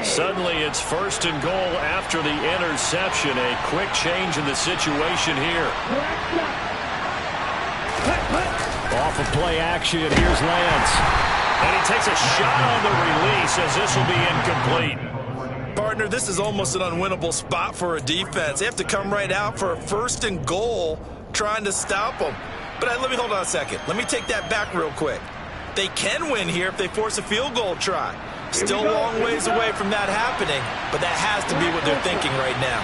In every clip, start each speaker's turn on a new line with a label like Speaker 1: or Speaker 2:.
Speaker 1: Suddenly it's 1st and goal after the interception. A quick change in the situation here. Off of play action, here's Lance. And he takes a shot on the release as this will be incomplete.
Speaker 2: Partner, this is almost an unwinnable spot for a defense. They have to come right out for a 1st and goal trying to stop them. But let me hold on a second. Let me take that back real quick. They can win here if they force a field goal try. Still a long ways away from that happening, but that has to be what they're thinking right now.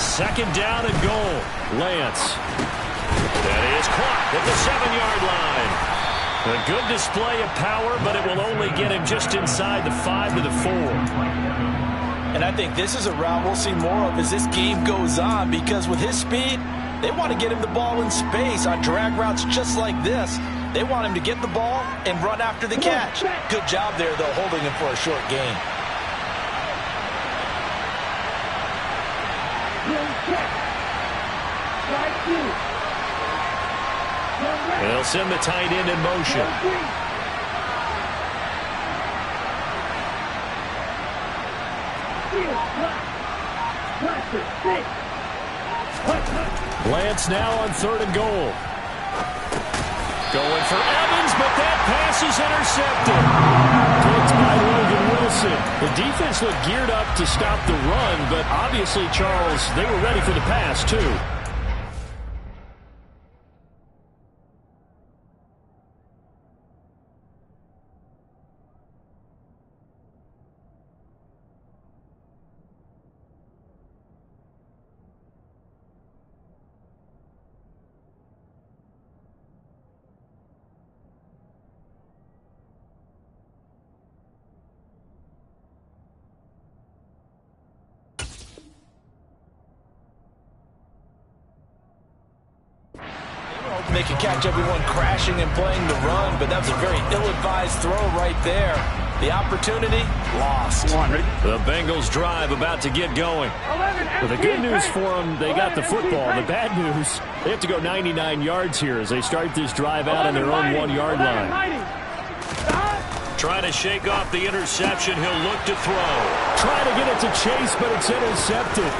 Speaker 1: Second down and goal. Lance. That is caught at the 7-yard line. A good display of power, but it will only get him just inside the 5 to the 4.
Speaker 2: And I think this is a route we'll see more of as this game goes on, because with his speed, they want to get him the ball in space on drag routes just like this. They want him to get the ball and run after the catch. Good job there, though, holding him for a short gain.
Speaker 1: They'll send the tight end in motion. Lance now on 3rd and goal. Going for Evans, but that pass is intercepted. Picked by Logan Wilson. The defense looked geared up to stop the run, but obviously, Charles, they were ready for the pass, too.
Speaker 2: They can catch everyone crashing and playing the run, but that's a very ill-advised throw right there. The opportunity, lost.
Speaker 1: The Bengals drive about to get going. Well, the good news for them, they got the football. The bad news, they have to go 99 yards here as they start this drive out on their own 1-yard line. Trying to shake off the interception. He'll look to throw. Trying to get it to Chase, but it's intercepted.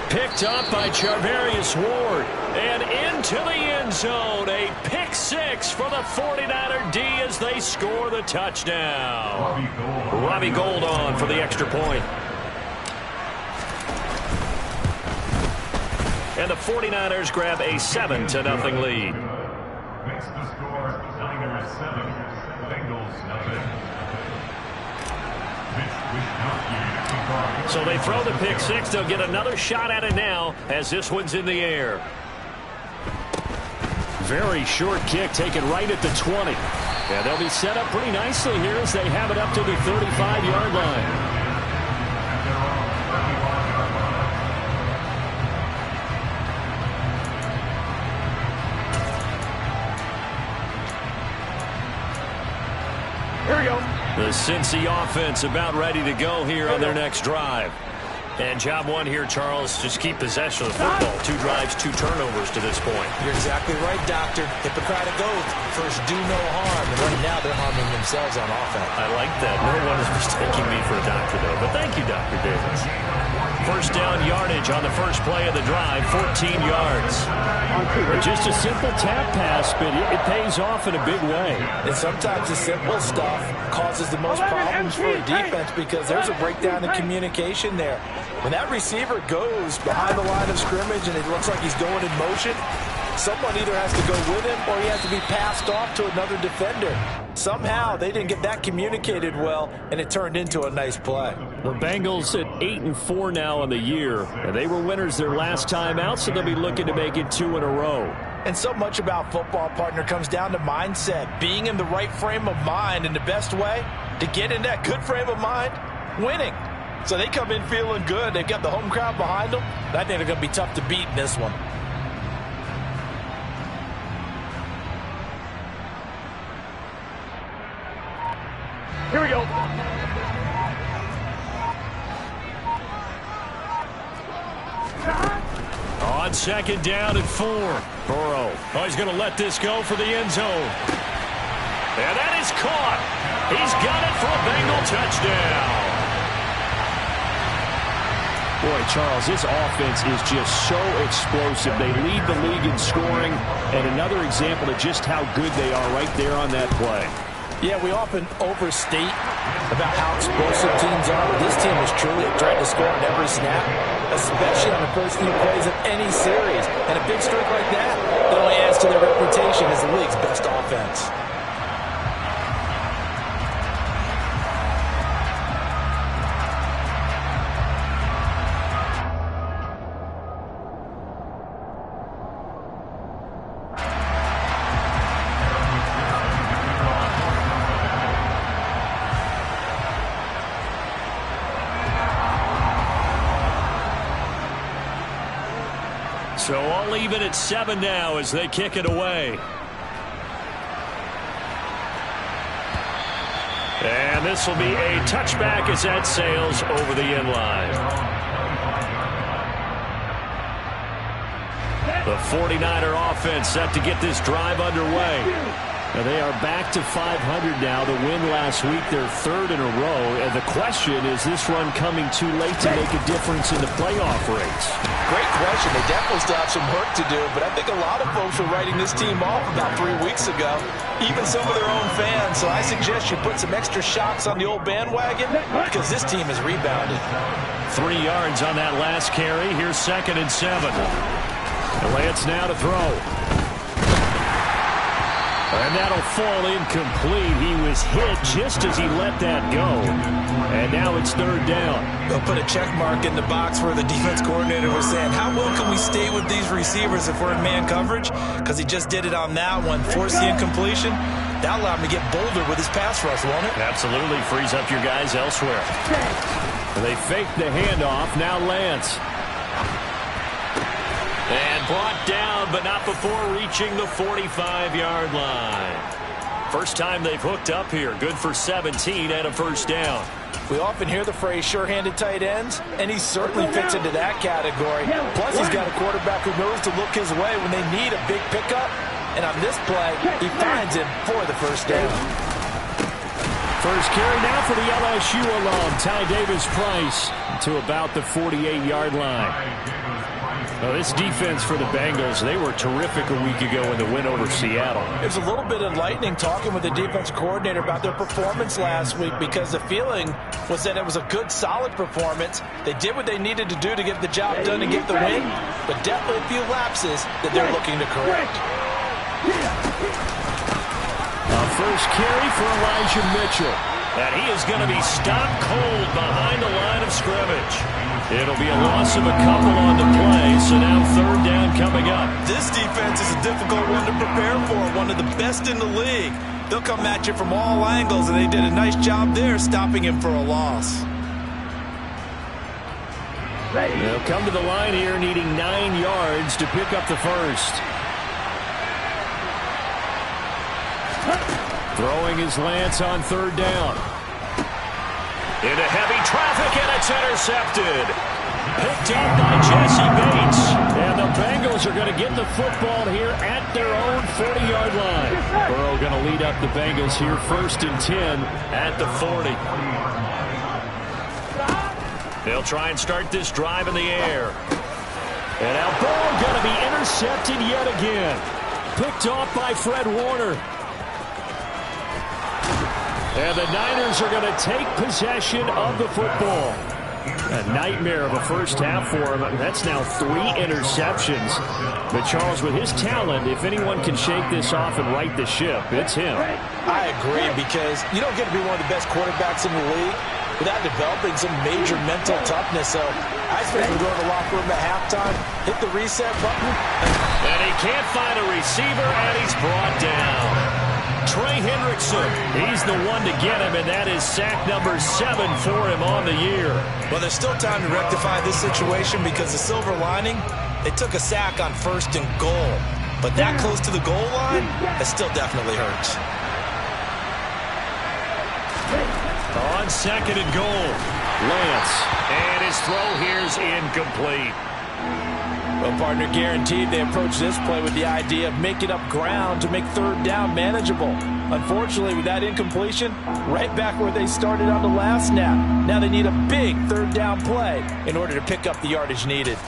Speaker 1: Picked up by Charvarius Ward. And into the end zone. A pick 6 for the 49er D as they score the touchdown. Robbie Gould on for the extra point. And the 49ers grab a 7-0 lead.
Speaker 3: Makes the score Niners 7, Bengals nothing.
Speaker 1: So they throw the pick 6. They'll get another shot at it now as this one's in the air. Very short kick taken right at the 20. Yeah, they'll be set up pretty nicely here as they have it up to the 35-yard line.
Speaker 4: Here we go.
Speaker 1: The Cincy offense about ready to go here on their next drive. And job one here, Charles, just keep possession of the football. 2 drives, 2 turnovers to this point.
Speaker 2: You're exactly right, Doctor. Hippocratic oath. First, do no harm. And right now, they're harming themselves on offense.
Speaker 1: I like that. No one is mistaking me for a doctor, though. But thank you, Dr. Davis. First down yardage on the first play of the drive, 14 yards.
Speaker 4: Just a simple tap pass, but it pays off in a big way.
Speaker 2: And sometimes the simple stuff causes the most problems for a defense because there's a breakdown in communication there. When that receiver goes behind the line of scrimmage and it looks like he's going in motion, someone either has to go with him or he has to be passed off to another defender. Somehow they didn't get that communicated well, and it turned into a nice play.
Speaker 1: The Bengals at 8-4 now on the year. And they were winners their last time out, so they'll be looking to make it 2 in a row.
Speaker 2: And so much about football, partner, comes down to mindset. Being in the right frame of mind, and the best way to get in that good frame of mind, winning. So they come in feeling good. They've got the home crowd behind them. And I think they're going to be tough to beat in this one.
Speaker 4: Here we go.
Speaker 1: On second down and 4. Burrow. Oh, he's going to let this go for the end zone. And that He's caught. He's got it for a Bengal touchdown. Boy, Charles, this offense is just so explosive. They lead the league in scoring, and another example of just how good they are right there on that play.
Speaker 2: Yeah, we often overstate about how explosive teams are, but this team is truly a threat to score on every snap, especially on the first few plays of any series. And a big streak like that, it only adds to their reputation as the league's best offense.
Speaker 1: So all even at 7 now as they kick it away. And this will be a touchback as that sails over the end line. The 49er offense set to get this drive underway. Now they are back to 500 now. The win last week, their third in a row. And the question is this run coming too late to make a difference in the playoff race?
Speaker 2: Great question. They definitely still have some work to do, but I think a lot of folks were writing this team off about 3 weeks ago, even some of their own fans. So I suggest you put some extra shots on the old bandwagon because this team has rebounded.
Speaker 1: 3 yards on that last carry. Here's 2nd and 7. Lance now to throw. And that'll fall incomplete. He was hit just as he let that go. And now it's 3rd down.
Speaker 2: They'll put a check mark in the box where the defense coordinator was saying, how well can we stay with these receivers if we're in man coverage? Because he just did it on that one. Force the incompletion. That allowed him to get bolder with his pass rush, won't it?
Speaker 1: Absolutely. Frees up your guys elsewhere. They fake the handoff. Now Lance. And brought down, but not before reaching the 45-yard line. First time they've hooked up here. Good for 17 and a 1st down.
Speaker 2: We often hear the phrase sure-handed tight ends, and he certainly fits into that category. Plus, he's got a quarterback who knows to look his way when they need a big pickup. And on this play, he finds him for the 1st down.
Speaker 1: First carry now for the LSU alum, Ty Davis-Price, to about the 48-yard line. Well, this defense for the Bengals, they were terrific a week ago in the win over Seattle.
Speaker 2: It was a little bit enlightening talking with the defense coordinator about their performance last week because the feeling was that it was a good, solid performance. They did what they needed to do to get the job done and get the win, but definitely a few lapses that they're looking to correct.
Speaker 1: A first carry for Elijah Mitchell. And he is going to be stopped cold behind the line of scrimmage. It'll be a loss of a couple on the play, so now 3rd down coming up.
Speaker 2: This defense is a difficult one to prepare for, one of the best in the league. They'll come at you from all angles, and they did a nice job there stopping him for a loss.
Speaker 1: They'll come to the line here needing 9 yards to pick up the first. Throwing his Lance on 3rd down. Into heavy traffic, and it's intercepted. Picked up by Jesse Bates. And the Bengals are going to get the football here at their own 40-yard line. Burrow going to lead up the Bengals here 1st and 10 at the 40. They'll try and start this drive in the air. And now Burrow going to be intercepted yet again. Picked off by Fred Warner. And the Niners are going to take possession of the football. A nightmare of a first half for him. That's now 3 interceptions. But Charles, with his talent, if anyone can shake this off and right the ship, it's him.
Speaker 2: I agree, because you don't get to be one of the best quarterbacks in the league without developing some major mental toughness. So I expect him to go to the locker room at halftime, hit the reset button.
Speaker 1: And he can't find a receiver, and he's brought down. Trey Hendrickson, he's the one to get him, and that is sack number 7 for him on the year.
Speaker 2: Well, there's still time to rectify this situation because the silver lining, they took a sack on 1st and goal. But that close to the goal line, that still definitely hurts.
Speaker 1: On 2nd and goal, Lance, and his throw here's incomplete.
Speaker 2: Well, partner, guaranteed they approach this play with the idea of making up ground to make 3rd down manageable. Unfortunately, with that incompletion, right back where they started on the last snap. Now they need a big third down play in order to pick up the yardage needed.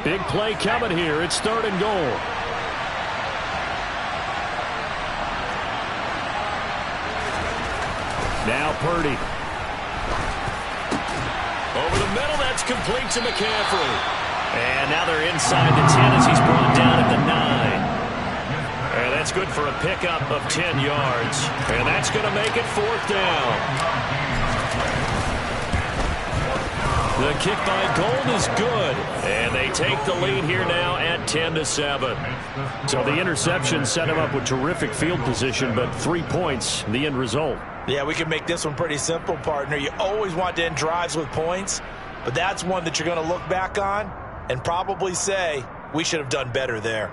Speaker 1: Big play coming here. It's 3rd and goal. Now Purdy. Over the middle, that's complete to McCaffrey. And now they're inside the 10 as he's brought down at the 9. And that's good for a pickup of 10 yards. And that's going to make it 4th down. The kick by Gold is good. And they take the lead here now at 10-7. So the interception set him up with terrific field position, but 3 points, the end result.
Speaker 2: Yeah, we can make this one pretty simple, partner. You always want to end drives with points, but that's one that you're going to look back on and probably say, we should have done better there.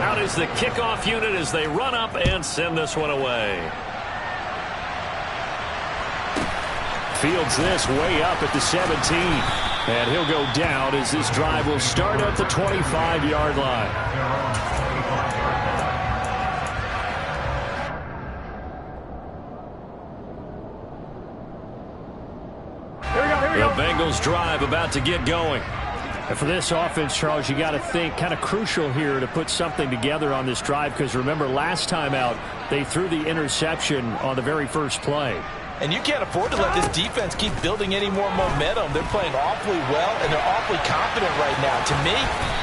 Speaker 1: Out is the kickoff unit as they run up and send this one away. Fields this way up at the 17. And he'll go down as this drive will start at the 25-yard line. The Bengals drive about to get going. And for this offense, Charles, you got to think kind of crucial here to put something together on this drive, because remember last time out they threw the interception on the very first play.
Speaker 2: And you can't afford to let this defense keep building any more momentum. They're playing awfully well, and they're awfully confident right now. To me,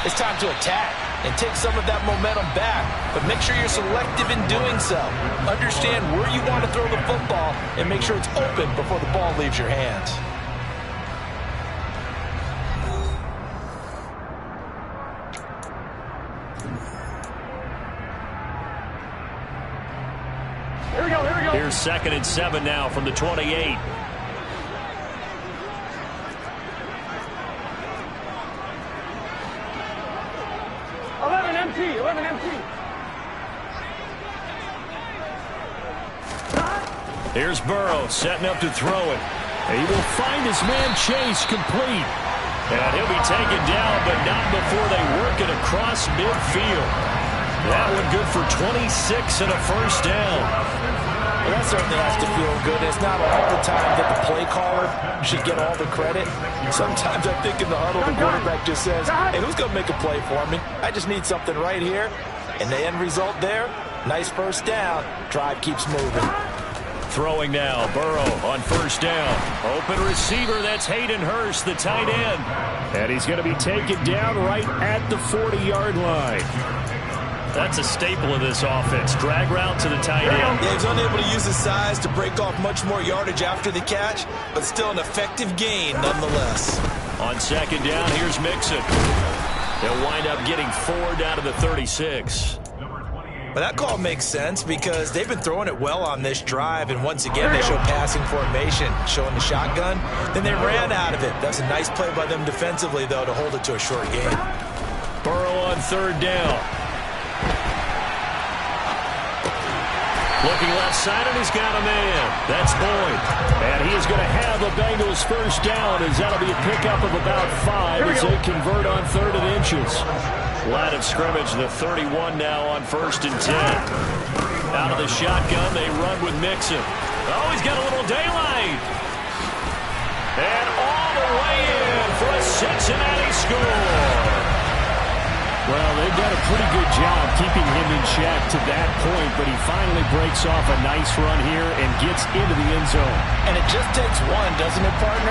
Speaker 2: it's time to attack and take some of that momentum back. But make sure you're selective in doing so. Understand where you want to throw the football and make sure it's open before the ball leaves your hands.
Speaker 1: Here's 2nd and 7 now from the 28.
Speaker 5: 11 MT, 11 MT.
Speaker 1: Here's Burrow setting up to throw it. He will find his man Chase complete. And he'll be taken down, but not before they work it across midfield. That one good for 26 and a first down.
Speaker 2: Well, that certainly has to feel good. It's not all the time that the play caller should get all the credit. Sometimes I think in the huddle, the quarterback just says, hey, who's going to make a play for me? I just need something right here. And the end result there, nice first down. Drive keeps moving.
Speaker 1: Throwing now, Burrow on first down. Open receiver, that's Hayden Hurst, the tight end. And he's going to be taken down right at the 40-yard line. That's a staple of this offense. Drag route to the tight end.
Speaker 2: Yeah, he's unable to use his size to break off much more yardage after the catch, but still an effective gain nonetheless.
Speaker 1: On 2nd down, here's Mixon. They'll wind up getting 4 down to the 36.
Speaker 2: But that call makes sense because they've been throwing it well on this drive, and once again they show passing formation, showing the shotgun. Then they ran out of it. That's a nice play by them defensively, though, to hold it to a short gain.
Speaker 1: Burrow on 3rd down. Looking left side, and he's got a man. That's Boyd. And he is going to have the Bengals first down, as that'll be a pickup of about 5 as they convert on 3rd and inches. Line of scrimmage, the 31 now on 1st and 10. Out of the shotgun, they run with Mixon. Oh, he's got a little daylight. And all the way in for a Cincinnati score. Well, they've done a pretty good job keeping him in check to that point, but he finally breaks off a nice run here and gets into the end zone.
Speaker 2: And it just takes one, doesn't it, partner?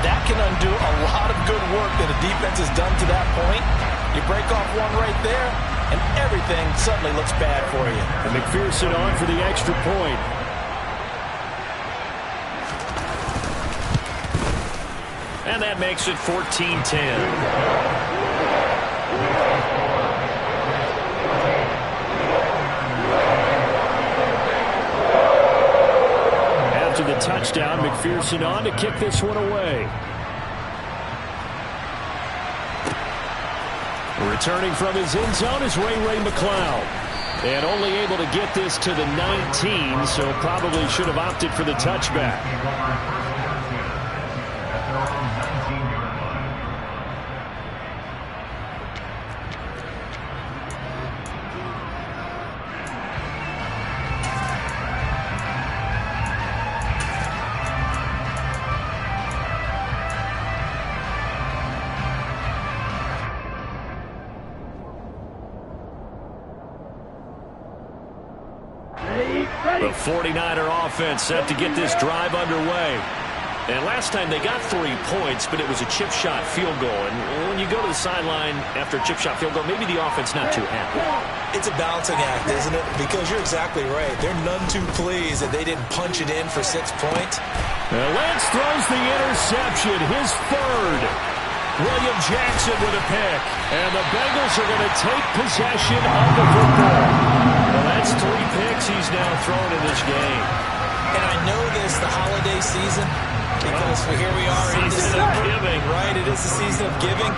Speaker 2: That can undo a lot of good work that a defense has done to that point. You break off one right there, and everything suddenly looks bad for you.
Speaker 1: And McPherson on for the extra point. And that makes it 14-10. After the touchdown, McPherson on to kick this one away. Returning from his end zone is Ray McCloud. And only able to get this to the 19, so probably should have opted for the touchback. The 49er offense set to get this drive underway. And last time they got 3 points, but it was a chip shot field goal. And when you go to the sideline after a chip shot field goal, maybe the offense not too happy.
Speaker 2: It's a balancing act, isn't it? Because you're exactly right. They're none too pleased that they didn't punch it in for 6 points.
Speaker 1: Lance throws the interception, his third. William Jackson with a pick. And the Bengals are going to take possession of the football. Well, that's 3 picks he's now thrown in this game.
Speaker 2: And I know this, the holiday season, because here we are in December.
Speaker 1: Giving.
Speaker 2: Right, it is the season of giving.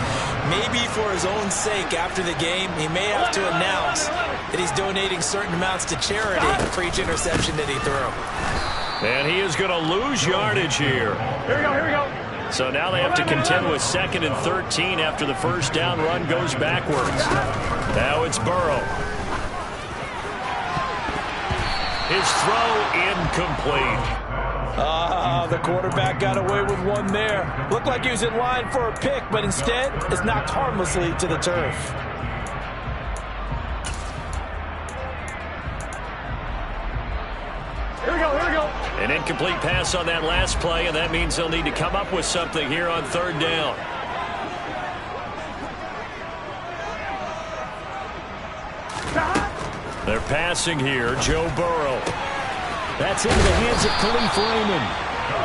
Speaker 2: Maybe for his own sake after the game, he may have to announce that he's donating certain amounts to charity for each interception that he threw.
Speaker 1: And he is going to lose yardage here.
Speaker 4: Here we go.
Speaker 1: So now they have to contend with 2nd and 13 after the first down run goes backwards. Now it's Burrow. His throw incomplete.
Speaker 2: The quarterback got away with one there. Looked like he was in line for a pick, but instead it's knocked harmlessly to the turf.
Speaker 4: Here we go.
Speaker 1: An incomplete pass on that last play, and that means they'll need to come up with something here on 3rd down. They're passing here. Joe Burrow. That's into the hands of Khalif Raymond.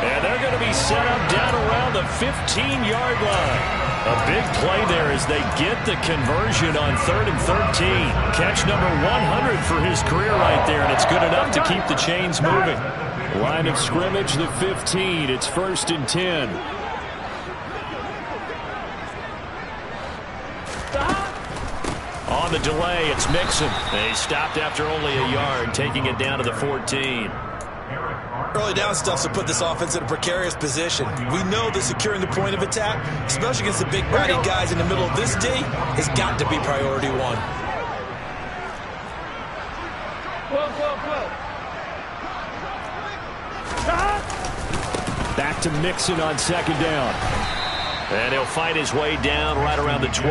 Speaker 1: And they're going to be set up down around the 15-yard line. A big play there as they get the conversion on 3rd and 13. Catch number 100 for his career right there, and it's good enough to keep the chains moving. Line of scrimmage, the 15. It's 1st and 10. On the delay, it's Mixon. They stopped after only a yard, taking it down to the 14.
Speaker 2: Early down stuff to put this offense in a precarious position. We know that securing the point of attack, especially against the big body guys in the middle of this day, has got to be priority 1.
Speaker 1: Back to Mixon on 2nd down. And he'll fight his way down right around the 12.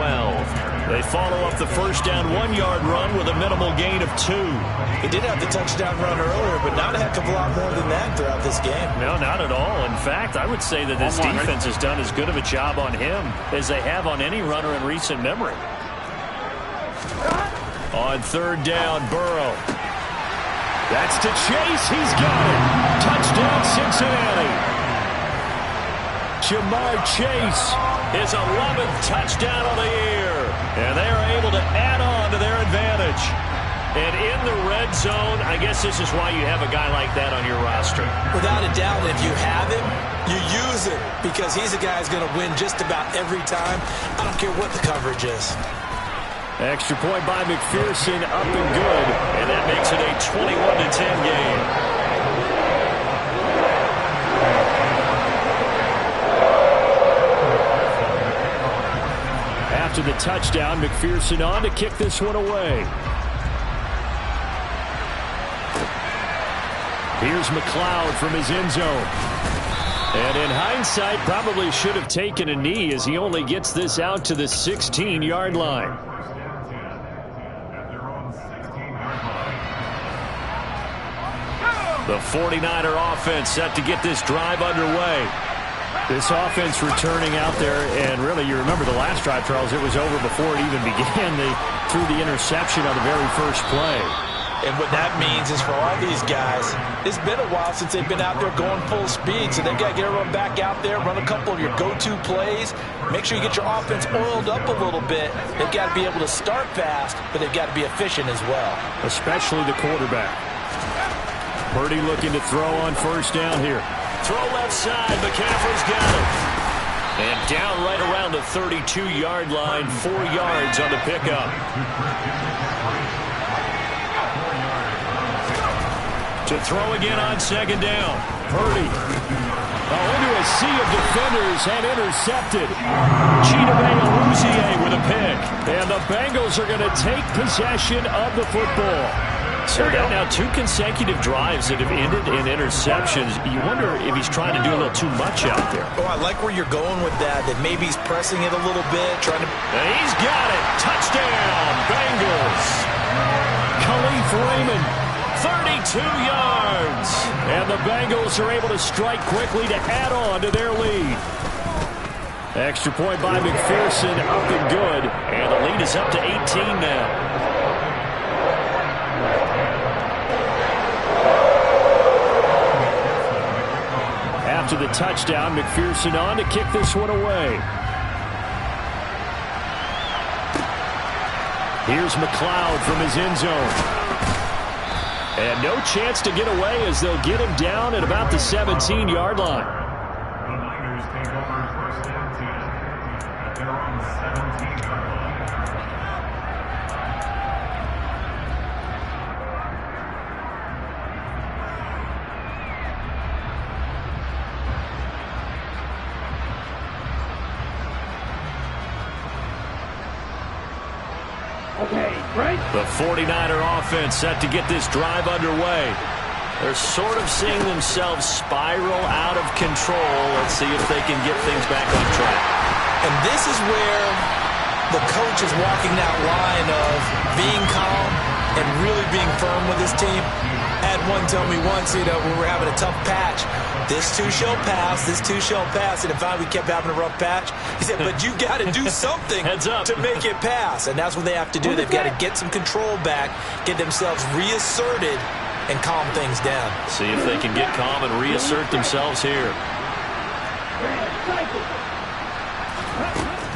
Speaker 1: They follow up the first down 1-yard run with a minimal gain of 2.
Speaker 2: He did have the touchdown run earlier, but not a heck of a lot more than that throughout this game.
Speaker 1: No, not at all. In fact, I would say that this defense has done as good of a job on him as they have on any runner in recent memory. On 3rd down, Burrow. That's to Chase. He's got it. Touchdown, Cincinnati. Jamar Chase, his 11th touchdown of the year. And they are able to add on to their advantage. And in the red zone, I guess this is why you have a guy like that on your roster.
Speaker 2: Without a doubt, if you have him, you use him because he's a guy who's going to win just about every time. I don't care what the coverage is.
Speaker 1: Extra point by McPherson, up and good. And that makes it a 21-10 game. After the touchdown, McPherson on to kick this one away. Here's McLeod from his end zone. And in hindsight, probably should have taken a knee as he only gets this out to the 16-yard line. The 49er offense set to get this drive underway. This offense returning out there, and really, you remember the last drive, Charles, it was over before it even began. They threw the interception on the very first play.
Speaker 2: And what that means is for all these guys, it's been a while since they've been out there going full speed, so they've got to get everyone back out there, run a couple of your go-to plays, make sure you get your offense oiled up a little bit. They've got to be able to start fast, but they've got to be efficient as well.
Speaker 1: Especially the quarterback. Purdy looking to throw on first down here. Throw left side, McCaffrey's got it. And down right around the 32-yard line, 4 yards on the pickup. To throw again on second down. Purdy. Into a sea of defenders and intercepted. Chidobe with a pick. And the Bengals are going to take possession of the football. So now 2 consecutive drives that have ended in interceptions. You wonder if he's trying to do a little too much out there.
Speaker 2: Oh, I like where you're going with that maybe he's pressing it a little bit, trying to...
Speaker 1: And he's got it. Touchdown, Bengals. Khalif Raymond, 32 yards. And the Bengals are able to strike quickly to add on to their lead. Extra point by McPherson, up and good. And the lead is up to 18 now. After the touchdown, McPherson on to kick this one away. Here's McLeod from his end zone. And no chance to get away as they'll get him down at about the 17-yard line.
Speaker 3: The Niners take over first and 10 at their own 17-yard line.
Speaker 1: The 49er offense set to get this drive underway. They're sort of seeing themselves spiral out of control. Let's see if they can get things back on track.
Speaker 2: And this is where the coach is walking that line of being calm and really being firm with his team. I had one tell me once, when we were having a tough patch, this too shall pass, this too shall pass. And if we kept having a rough patch, he said, but you got to do something to make it pass. And that's what they have to do. They've got to get some control back, get themselves reasserted, and calm things down.
Speaker 1: See if they can get calm and reassert themselves here.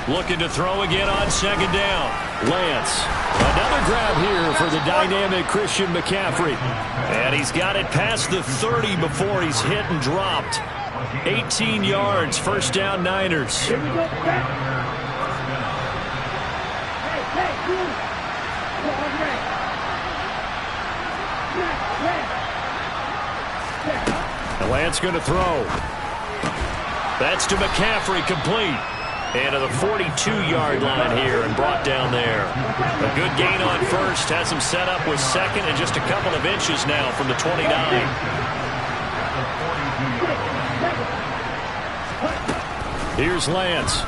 Speaker 1: Looking to throw again on second down. Lance. Another grab here for the dynamic Christian McCaffrey. And he's got it past the 30 before he's hit and dropped. 18 yards, first down Niners. And Lance going to throw. That's to McCaffrey, complete. And to the 42-yard line here and brought down there. A good gain on first. Has him set up with second and just a couple of inches now from the 29. Here's Lance.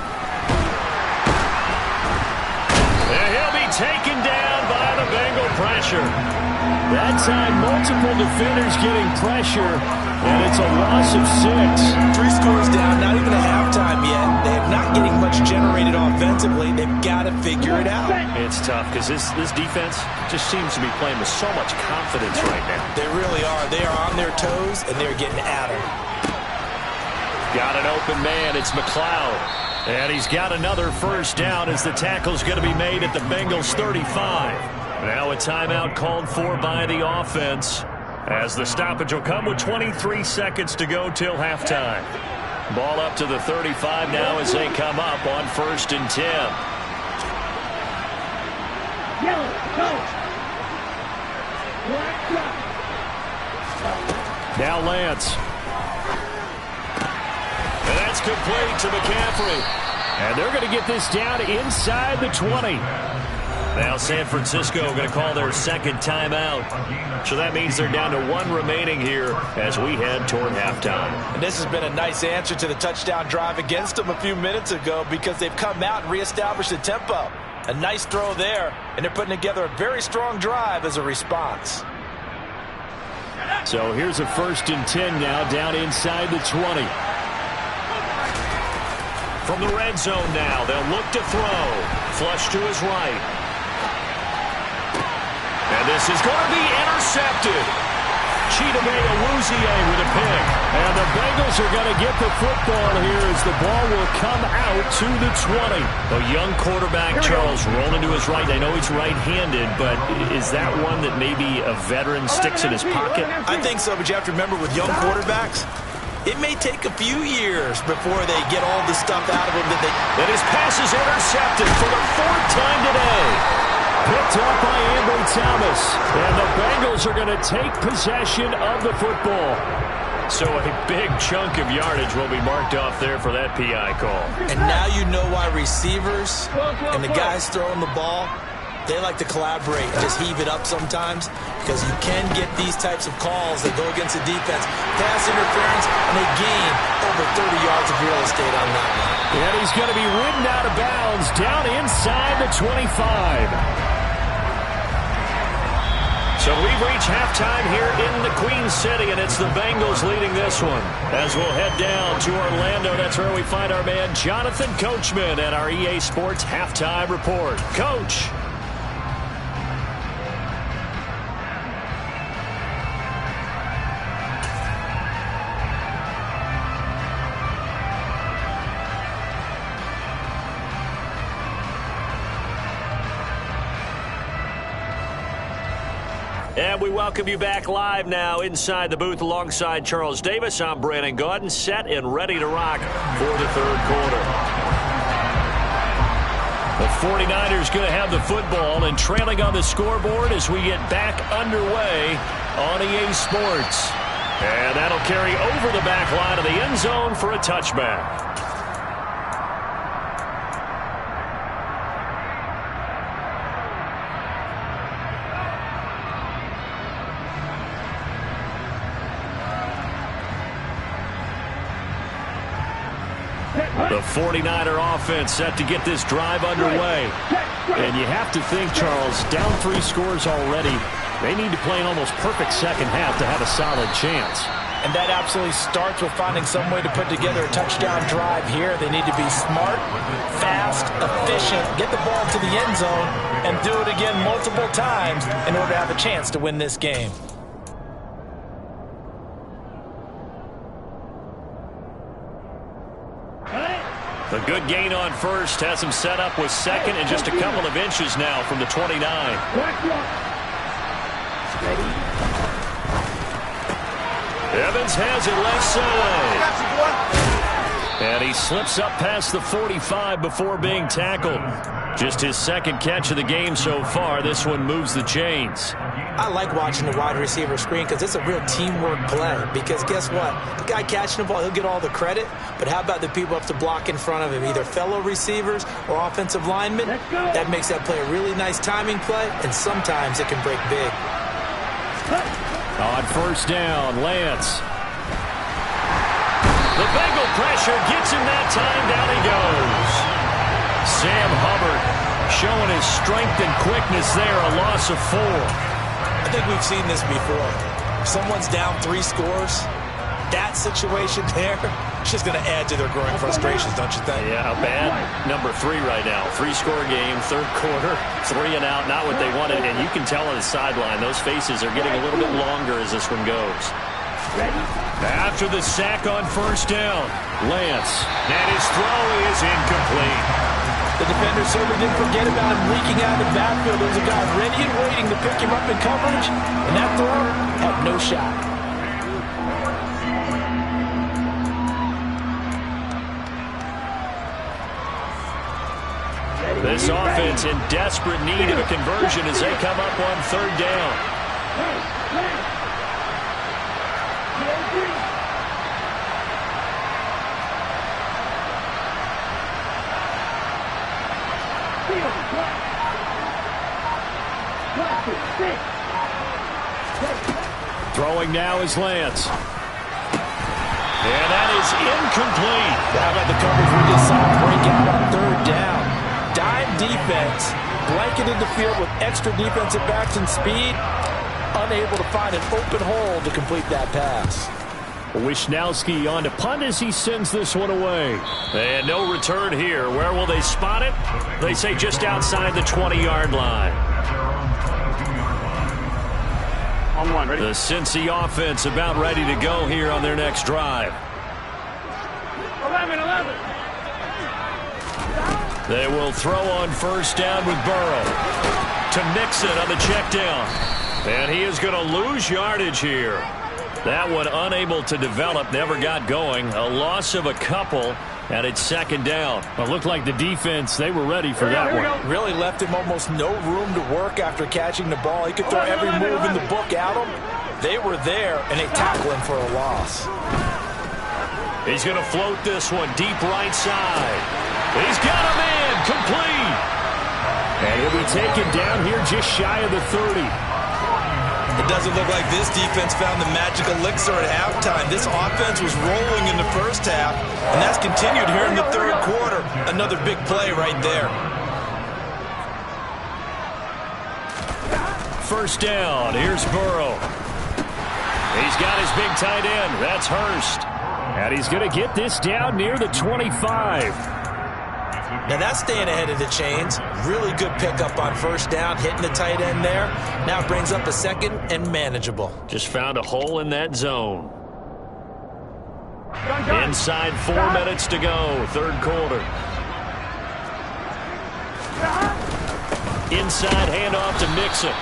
Speaker 1: And he'll be taken down by the Bengal pressure. That time, multiple defenders getting pressure, and it's a loss of 6.
Speaker 2: 3 scores down, not even a halftime yet. They're not getting much generated offensively. They've got to figure it out.
Speaker 1: It's tough because this defense just seems to be playing with so much confidence right now.
Speaker 2: They really are. They are on their toes, and they're getting at them.
Speaker 1: Got an open man. It's McLeod. And he's got another first down as the tackle's going to be made at the Bengals 35. Now a timeout called for by the offense as the stoppage will come with 23 seconds to go till halftime. Ball up to the 35 now as they come up on 1st and 10. Now Lance. And that's complete to McCaffrey. And they're going to get this down inside the 20. Now San Francisco going to call their second timeout. So that means they're down to 1 remaining here as we head toward halftime.
Speaker 2: And this has been a nice answer to the touchdown drive against them a few minutes ago because they've come out and reestablished the tempo. A nice throw there, and they're putting together a very strong drive as a response.
Speaker 1: So here's a 1st and 10 now down inside the 20. From the red zone now, they'll look to throw. Flush to his right. And this is going to be intercepted. Chidobe with a pick. And the Bengals are going to get the football here as the ball will come out to the 20. A young quarterback, Charles, rolling to his right. I know he's right-handed, but is that one that maybe a veteran sticks in his pocket?
Speaker 2: I think so, but you have to remember with young quarterbacks, it may take a few years before they get all the stuff out of them that they...
Speaker 1: And his pass is intercepted for the 4th time today. Picked picked up by Ambry Thomas. And the Bengals are going to take possession of the football. So a big chunk of yardage will be marked off there for that PI call.
Speaker 2: And now you know why receivers and the guys throwing the ball, they like to collaborate, just heave it up sometimes, because you can get these types of calls that go against the defense. Pass interference, and they gain over 30 yards of real estate on that one.
Speaker 1: And he's going to be ridden out of bounds down inside the 25. So we've reached halftime here in the Queen City, and it's the Bengals leading this one. As we'll head down to Orlando, that's where we find our man Jonathan Coachman at our EA Sports Halftime Report. Coach. And we welcome you back live now inside the booth alongside Charles Davis. I'm Brandon Gaudin, set and ready to rock for the third quarter. The 49ers going to have the football and trailing on the scoreboard as we get back underway on EA Sports. And that'll carry over the back line of the end zone for a touchback. The 49er offense set to get this drive underway. And you have to think, Charles, down 3 scores already. They need to play an almost perfect second half to have a solid chance.
Speaker 2: And that absolutely starts with finding some way to put together a touchdown drive here. They need to be smart, fast, efficient, get the ball to the end zone, and do it again multiple times in order to have a chance to win this game.
Speaker 1: A good gain on first has him set up with second and just a couple of inches now from the 29. Evans has it left side. And he slips up past the 45 before being tackled. Just his second catch of the game so far. This one moves the chains.
Speaker 2: I like watching the wide receiver screen because it's a real teamwork play. Because guess what? The guy catching the ball, he'll get all the credit. But how about the people up to block in front of him, either fellow receivers or offensive linemen? That makes that play a really nice timing play, and sometimes it can break big.
Speaker 1: On first down, Lance. The Bengal pressure gets him that time. Down he goes. Sam Hubbard showing his strength and quickness there. A loss of 4.
Speaker 2: I think we've seen this before. If someone's down 3 scores, that situation there, it's just going to add to their growing frustrations, don't you think?
Speaker 1: Yeah, a bad number 3 right now. 3-score game, third quarter, 3 and out, not what they wanted. And you can tell on the sideline, those faces are getting a little bit longer as this one goes. After the sack on first down, Lance. And his throw is incomplete.
Speaker 2: The defender certainly didn't forget about him leaking out of the backfield. There was a guy ready and waiting to pick him up in coverage, and that throw had no shot.
Speaker 1: This offense in desperate need of a conversion as they come up on third down. Throwing now is Lance. And that is incomplete.
Speaker 2: How about the coverage we just saw break out on third down? Dime defense, blanketed the field with extra defensive backs and speed, unable to find an open hole to complete that pass.
Speaker 1: Wisnowski on to punt as he sends this one away. And no return here. Where will they spot it? They say just outside the 20-yard line. The Cincy offense about ready to go here on their next drive.
Speaker 3: 11.
Speaker 1: They will throw on first down with Burrow to Nixon on the check down. And he is going to lose yardage here. That one unable to develop, never got going. A loss of a couple. And it's second down.
Speaker 4: Well, it looked like the defense, they were ready for that one.
Speaker 2: Really left him almost no room to work after catching the ball. He could throw every move in the book at him. They were there, and they tackle him for a loss.
Speaker 1: He's going to float this one deep right side. He's got him in. Complete.
Speaker 4: And he'll be taken down here just shy of the 30.
Speaker 5: It doesn't look like this defense found the magic elixir at halftime. This offense was rolling in the first half, and that's continued here in the third quarter. Another big play right there.
Speaker 1: First down. Here's Burrow. He's got his big tight end. That's Hurst.
Speaker 4: And he's going to get this down near the 25.
Speaker 2: Now that's staying ahead of the chains. Really good pickup on first down, hitting the tight end there. Now it brings up a second and manageable.
Speaker 1: Just found a hole in that zone. Inside 4 minutes to go, third quarter. Inside handoff to Mixon.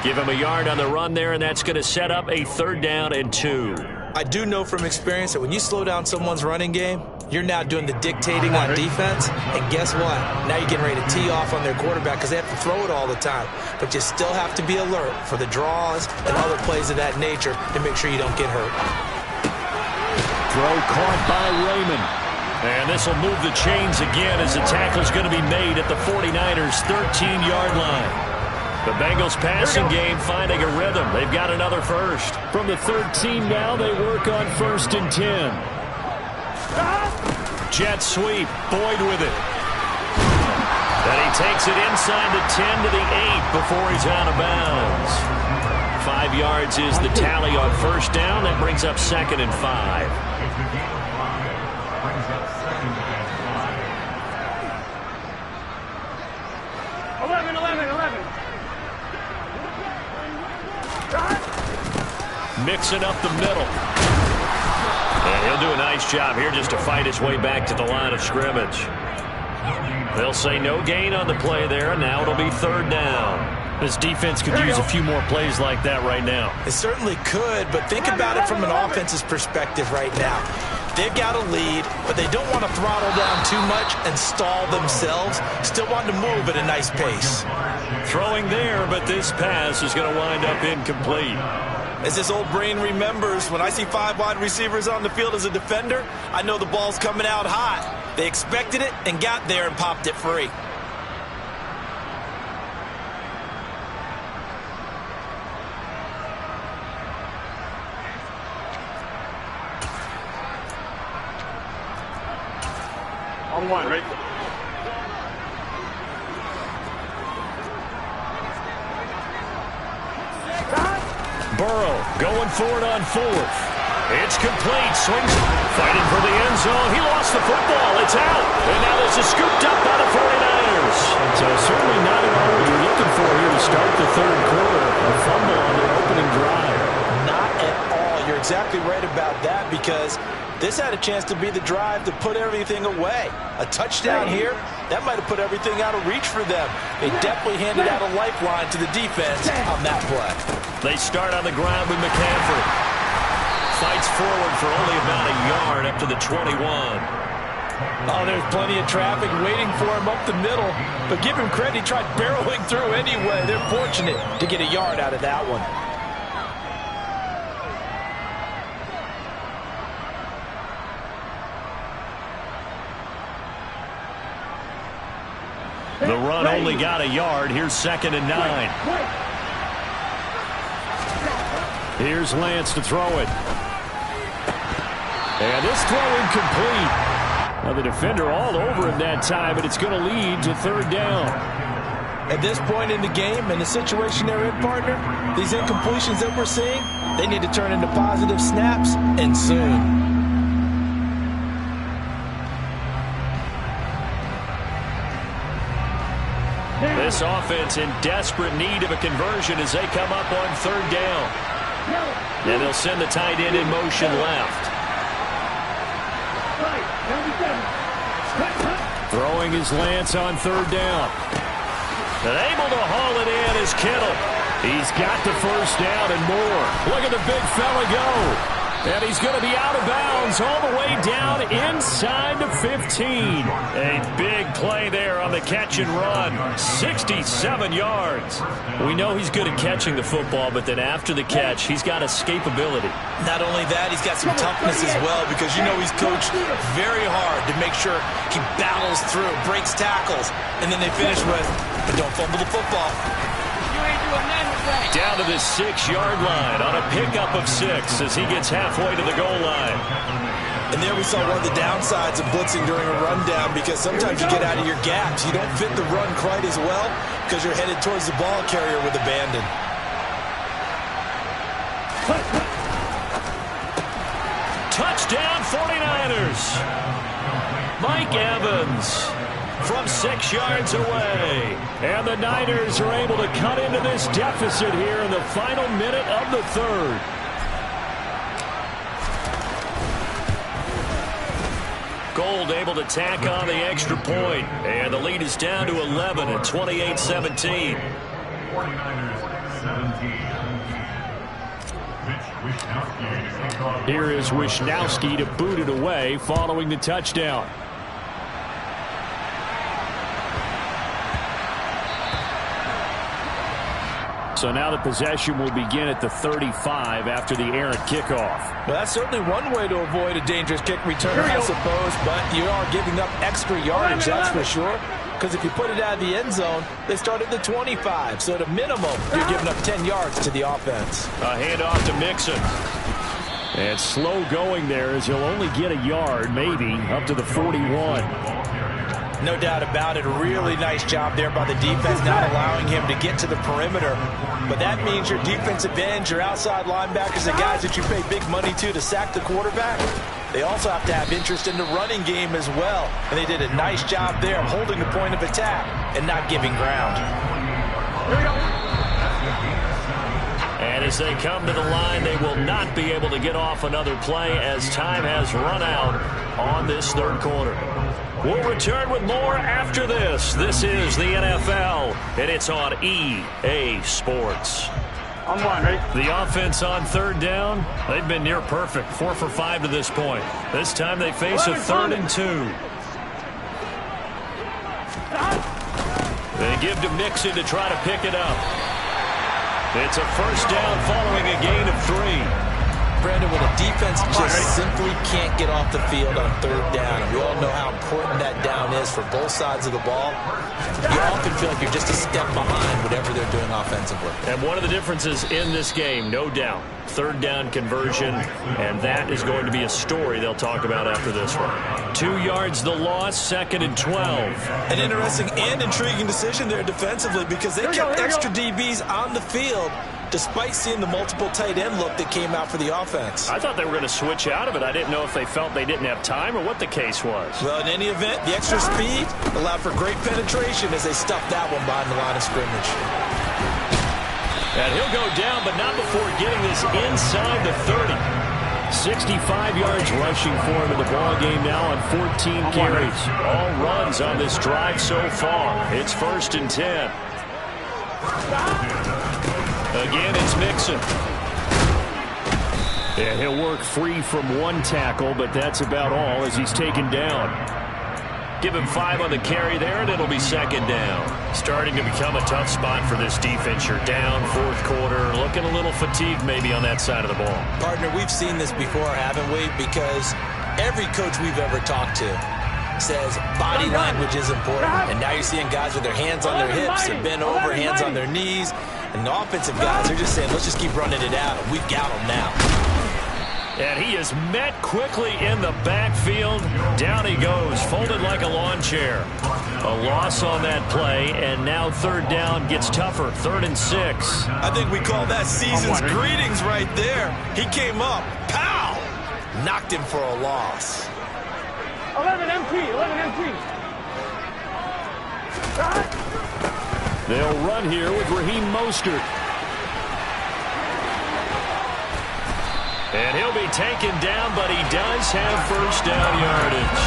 Speaker 1: Give him a yard on the run there, and that's going to set up a 3rd down and 2.
Speaker 2: I do know from experience that when you slow down someone's running game, you're now doing the dictating on defense. And guess what? Now you're getting ready to tee off on their quarterback because they have to throw it all the time. But you still have to be alert for the draws and other plays of that nature to make sure you don't get hurt.
Speaker 1: Throw caught by Raymond. And this will move the chains again as the tackle's going to be made at the 49ers' 13-yard line. The Bengals passing game finding a rhythm. They've got another first.
Speaker 4: From the 13 now, they work on 1st and 10.
Speaker 1: Jet sweep. Boyd with it. And he takes it inside the 10 to the 8 before he's out of bounds. 5 yards is the tally on first down. That brings up 2nd and 5. Mixing up the middle. And he'll do a nice job here just to fight his way back to the line of scrimmage. They'll say no gain on the play there, and now it'll be 3rd down.
Speaker 4: This defense could use a few more plays like that right now.
Speaker 2: It certainly could, but think about it from an offense's perspective right now. They've got a lead, but they don't want to throttle down too much and stall themselves. Still want to move at a nice pace.
Speaker 1: Throwing there, but this pass is going to wind up incomplete.
Speaker 5: As this old brain remembers, when I see 5 wide receivers on the field as a defender, I know the ball's coming out hot. They expected it and got there and popped it free.
Speaker 3: On 1, right?
Speaker 1: Burrow going for it on 4th. It's complete. Swings fighting for the end zone. He lost the football. It's out. And now this is scooped up by the 49ers.
Speaker 4: So certainly not at all what you're looking for here to start the 3rd quarter. A fumble on their opening drive.
Speaker 2: Not at all. You're exactly right about that because this had a chance to be the drive to put everything away. A touchdown here, that might have put everything out of reach for them. They definitely handed out a lifeline to the defense on that play.
Speaker 1: They start on the ground with McCaffrey. Fights forward for only about a yard up to the 21.
Speaker 2: Oh, there's plenty of traffic waiting for him up the middle. But give him credit, he tried barreling through anyway. They're fortunate to get a yard out of that one.
Speaker 1: The run only got a yard. Here's 2nd and 9.
Speaker 4: Here's Lance to throw it. And this throw incomplete. Now the defender all over him that time, and it's going to lead to 3rd down.
Speaker 2: At this point in the game and the situation they're in, partner, these incompletions that we're seeing, they need to turn into positive snaps, and soon.
Speaker 1: This offense in desperate need of a conversion as they come up on 3rd down. And they'll send the tight end in motion left.
Speaker 4: Throwing his Lance on 3rd down.
Speaker 1: And able to haul it in is Kittle.
Speaker 4: He's got the first down and more.
Speaker 1: Look at the big fella go. And he's going to be out of bounds all the way down inside the 15. A big play there on the catch and run. 67 yards. We know he's good at catching the football, but then after the catch, he's got escapability.
Speaker 5: Not only that, he's got some toughness as well, because you know he's coached very hard to make sure he battles through, breaks tackles, and then they finish with, but don't fumble the football.
Speaker 1: Down to the 6-yard line on a pickup of 6 as he gets halfway to the goal line.
Speaker 5: And there we saw one of the downsides of blitzing during a rundown, because sometimes you get out of your gaps. You don't fit the run quite as well because you're headed towards the ball carrier with abandon.
Speaker 1: Touchdown 49ers. Mike Evans from 6 yards away. And the Niners are able to cut into this deficit here in the final minute of the third. Gold able to tack on the extra point. And the lead is down to 11 at 28-17.
Speaker 3: 49ers 17.
Speaker 1: Here is Wishnowski to boot it away following the touchdown. So now the possession will begin at the 35 after the errant kickoff.
Speaker 2: Well, that's certainly one way to avoid a dangerous kick return, I suppose, but you are giving up extra yardage, that's for sure. Because if you put it out of the end zone, they start at the 25. So at a minimum, you're giving up 10 yards to the offense.
Speaker 1: A handoff to Mixon. And slow going there as he'll only get a yard, maybe, up to the 41.
Speaker 5: No doubt about it. A really nice job there by the defense, not allowing him to get to the perimeter. But that means your defensive ends, your outside linebackers, the guys that you pay big money to sack the quarterback, they also have to have interest in the running game as well. And they did a nice job there of holding the point of attack and not giving ground.
Speaker 1: And as they come to the line, they will not be able to get off another play as time has run out on this third quarter. We'll return with more after this. This is the NFL, and it's on EA Sports.
Speaker 6: I'm one, right?
Speaker 1: The offense on third down, they've been near perfect. 4 for 5 to this point. This time they face a 3rd and 2. They give to Mixon to try to pick it up. It's a first down following a gain of 3.
Speaker 2: Brandon, when a defense just simply can't get off the field on third down, and we all know how important that down is for both sides of the ball, you often feel like you're just a step behind whatever they're doing offensively.
Speaker 1: And one of the differences in this game, no doubt, third down conversion, and that is going to be a story they'll talk about after this one. 2 yards the loss, 2nd and 12.
Speaker 5: An interesting and intriguing decision there defensively, because they kept extra DBs on the field despite seeing the multiple tight end look that came out for the offense.
Speaker 1: I thought they were going to switch out of it. I didn't know if they felt they didn't have time or what the case was.
Speaker 5: Well, in any event, the extra speed allowed for great penetration as they stuffed that one behind the line of scrimmage.
Speaker 1: And he'll go down, but not before getting this inside the 30. 65 yards rushing for him in the ball game now on 14 carries. All runs on this drive so far. It's 1st and 10. Again, it's Mixon. And he'll work free from one tackle, but that's about all as he's taken down. Give him 5 on the carry there, and it'll be 2nd down. Starting to become a tough spot for this defense. You're down 4th quarter, looking a little fatigued maybe on that side of the ball.
Speaker 2: Partner, we've seen this before, haven't we? Because every coach we've ever talked to says body language is important. And now you're seeing guys with their hands on their hips, they're bent over, hands on their knees. And the offensive guys, they're just saying, let's just keep running it out. And we've got them now.
Speaker 1: And he is met quickly in the backfield. Down he goes, folded like a lawn chair. A loss on that play, and now 3rd down gets tougher. 3rd and 6.
Speaker 5: I think we call that season's greetings right there. He came up, pow! Knocked him for a loss.
Speaker 6: 11 MP, 11 MP.
Speaker 1: They'll run here with Raheem Mostert. And he'll be taken down, but he does have 1st down yardage.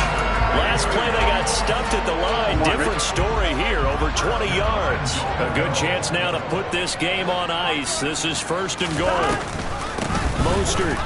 Speaker 1: Last play they got stuffed at the line. Different story here, over 20 yards. A good chance now to put this game on ice. This is 1st and goal. Mostert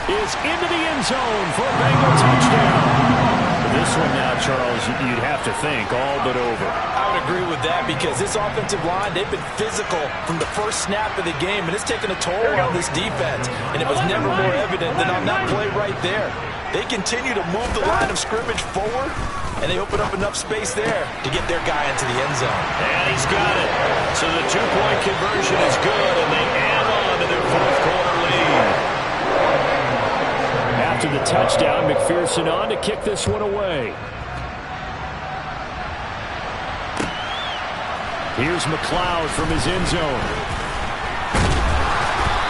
Speaker 1: is into the end zone for a Bengal touchdown. This one now, Charles, you'd have to think all but over.
Speaker 2: I would agree with that because this offensive line, they've been physical from the first snap of the game, and it's taken a toll on this defense, and it was never more evident than on that play right there. They continue to move the line of scrimmage forward, and they open up enough space there to get their guy into the end zone.
Speaker 1: And he's got it. So the two-point conversion is good, and they add on to their fourth-quarter lead. After the touchdown, McPherson on to kick this one away. Here's McLeod from his end zone.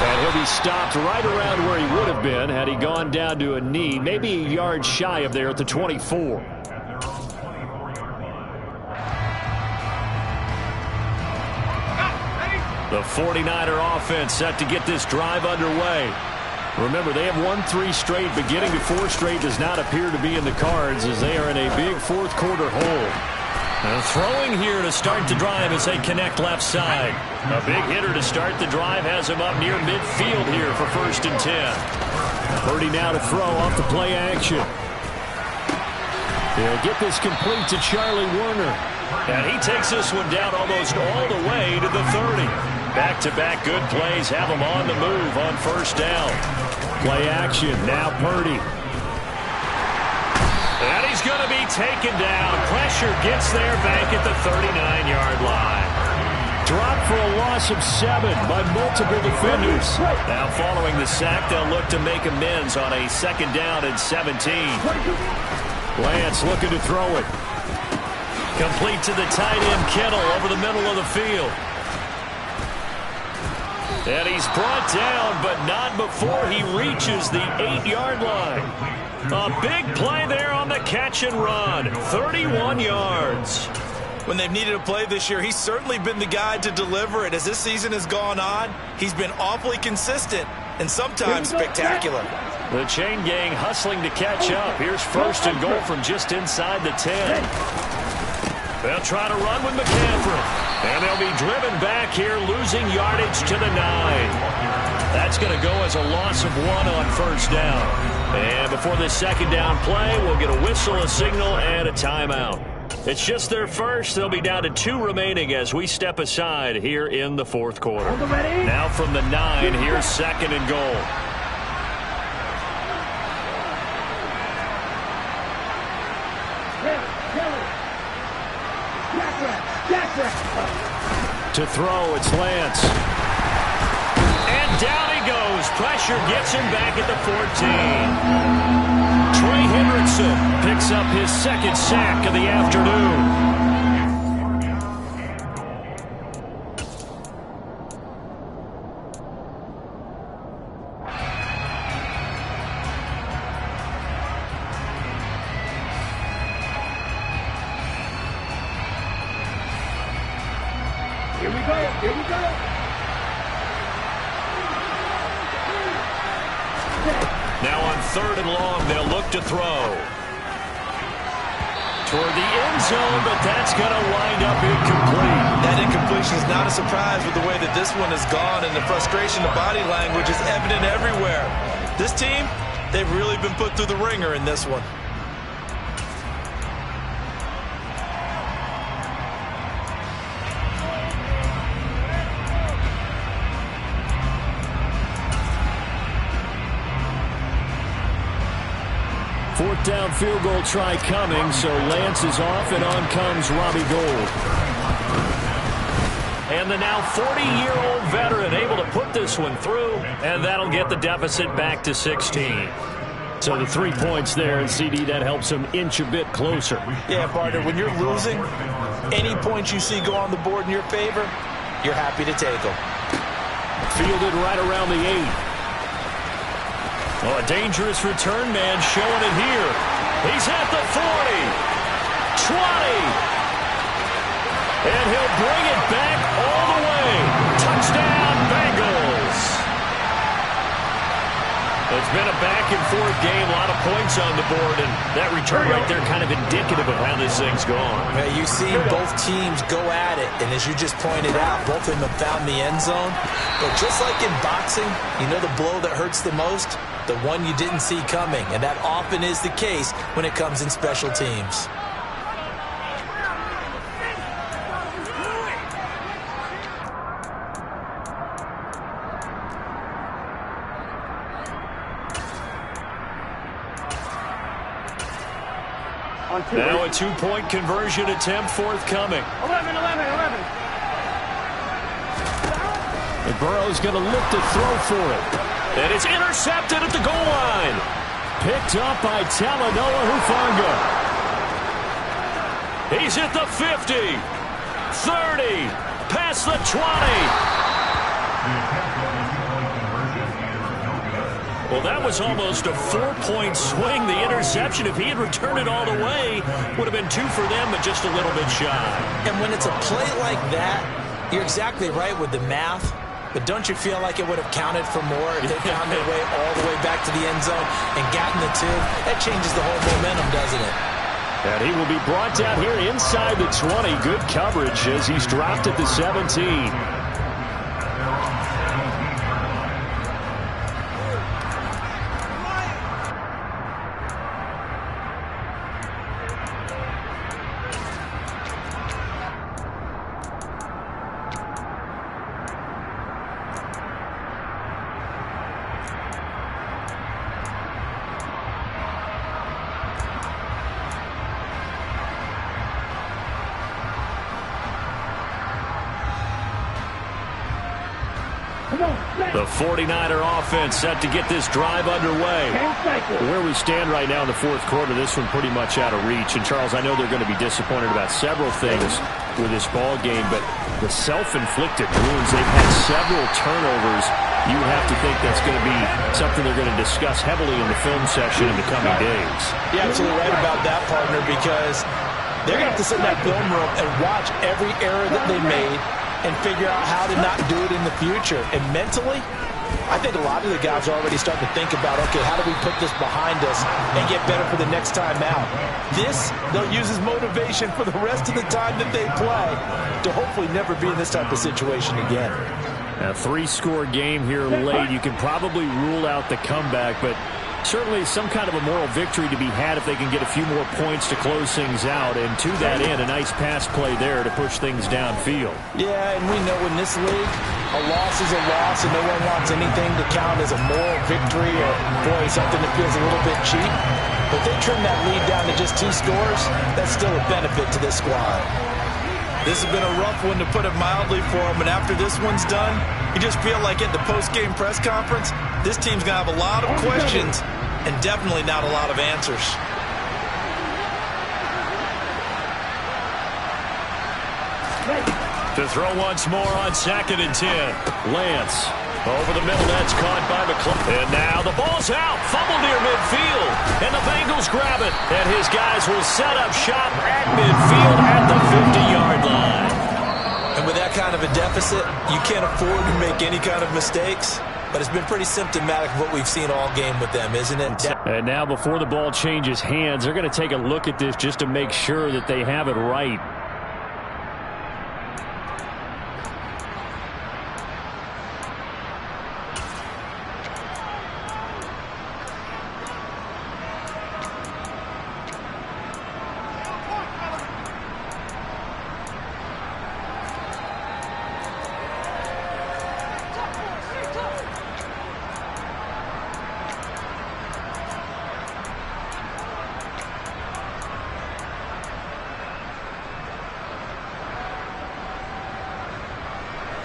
Speaker 1: And he'll be stopped right around where he would have been had he gone down to a knee, maybe a yard shy of there at the 24. The 49er offense set to get this drive underway. Remember, they have won 3 straight, but getting to 4 straight does not appear to be in the cards as they are in a big fourth-quarter hole. And throwing here to start the drive as they connect left side. A big hitter to start the drive has him up near midfield here for 1st and 10. Purdy now to throw off the play action. They'll get this complete to Charlie Werner. And he takes this one down almost all the way to the 30. Back-to-back good plays have him on the move on 1st down. Play action, now Purdy. And he's going to be taken down. Pressure gets there back at the 39-yard line. Dropped for a loss of 7 by multiple defenders. Now following the sack, they'll look to make amends on a 2nd down and 17. Lance looking to throw it. Complete to the tight end, Kittle, over the middle of the field. And he's brought down, but not before he reaches the 8-yard line. A big play there on the catch and run. 31 yards.
Speaker 2: When they've needed a play this year, he's certainly been the guy to deliver it. As this season has gone on, he's been awfully consistent and sometimes spectacular.
Speaker 1: The chain gang hustling to catch up. Here's 1st and goal from just inside the 10. They'll try to run with McCaffrey. And they'll be driven back here, losing yardage to the 9. That's going to go as a loss of 1 on 1st down. And before this 2nd down play, we'll get a whistle, a signal, and a timeout. It's just their first. They'll be down to 2 remaining as we step aside here in the 4th quarter. Now from the 9, here's 2nd and goal. To throw, it's Lance. And down he goes. Pressure gets him back at the 14. Trey Hendrickson picks up his 2nd sack of the afternoon.
Speaker 6: Here we go.
Speaker 1: Now on 3rd and long, they'll look to throw. Toward the end zone, but that's going to wind up incomplete.
Speaker 2: That incompletion is not a surprise with the way that this one has gone, and the frustration of body language is evident everywhere. This team, they've really been put through the ringer in this one.
Speaker 1: Fourth down field goal try coming, so Lance is off, and on comes Robbie Gould. And the now 40-year-old veteran able to put this one through, and that'll get the deficit back to 16. So the 3 points there, and CD, that helps him inch a bit closer.
Speaker 2: Yeah, partner, when you're losing, any points you see go on the board in your favor, you're happy to take them.
Speaker 1: Fielded right around the 8. Oh, a dangerous return man showing it here. He's at the 40, 20, and he'll bring it back all the way. Touchdown, Bengals. It's been a back-and-forth game, a lot of points on the board, and that return right there kind of indicative of how this thing's gone.
Speaker 2: Yeah, you've seen both teams go at it, and as you just pointed out, both of them have found the end zone. But just like in boxing, you know the blow that hurts the most? The one you didn't see coming, and that often is the case when it comes in special teams.
Speaker 1: Now a two-point conversion attempt forthcoming.
Speaker 6: 11.
Speaker 1: And Burrow's going to look to throw for it. And it's intercepted at the goal line. Picked up by Talanoa Hufanga. He's at the 50, 30, past the 20. Well, that was almost a 4-point swing. The interception, if he had returned it all the way, would have been 2 for them, but just a little bit shy.
Speaker 2: And when it's a play like that, you're exactly right with the math. But don't you feel like it would have counted for more if they found their way all the way back to the end zone and gotten the 2? That changes the whole momentum, doesn't it?
Speaker 1: And he will be brought down here inside the 20. Good coverage as he's dropped at the 17. The 49er offense set to get this drive underway. Where we stand right now in the fourth quarter, this one pretty much out of reach. And, Charles, I know they're going to be disappointed about several things with this ball game, but the self-inflicted wounds, they've had several turnovers. You have to think that's going to be something they're going to discuss heavily in the film session in the coming days.
Speaker 2: You're absolutely right about that, partner, because they're going to have to sit in that film room and watch every error that they made and figure out how to not do it in the future. And mentally, I think a lot of the guys are already starting to think about, okay, how do we put this behind us and get better for the next time out? This, they'll use as motivation for the rest of the time that they play to hopefully never be in this type of situation again.
Speaker 1: A 3-score game here late. You can probably rule out the comeback, but certainly some kind of a moral victory to be had if they can get a few more points to close things out. And to that end, a nice pass play there to push things downfield.
Speaker 2: Yeah, and we know in this league, a loss is a loss, and no one wants anything to count as a moral victory or, boy, something that feels a little bit cheap. But if they trim that lead down to just 2 scores, that's still a benefit to this squad. This has been a rough one, to put it mildly, for them. And after this one's done, you just feel like at the post-game press conference, this team's going to have a lot of questions and definitely not a lot of answers.
Speaker 1: To throw once more on 2nd and 10. Lance over the middle. That's caught by McClellan. And now the ball's out. Fumble near midfield. And the Bengals grab it. And his guys will set up shop at midfield at the 50-yard line.
Speaker 2: And with that kind of a deficit, you can't afford to make any kind of mistakes. But it's been pretty symptomatic of what we've seen all game with them, isn't it?
Speaker 1: And now before the ball changes hands, they're going to take a look at this just to make sure that they have it right.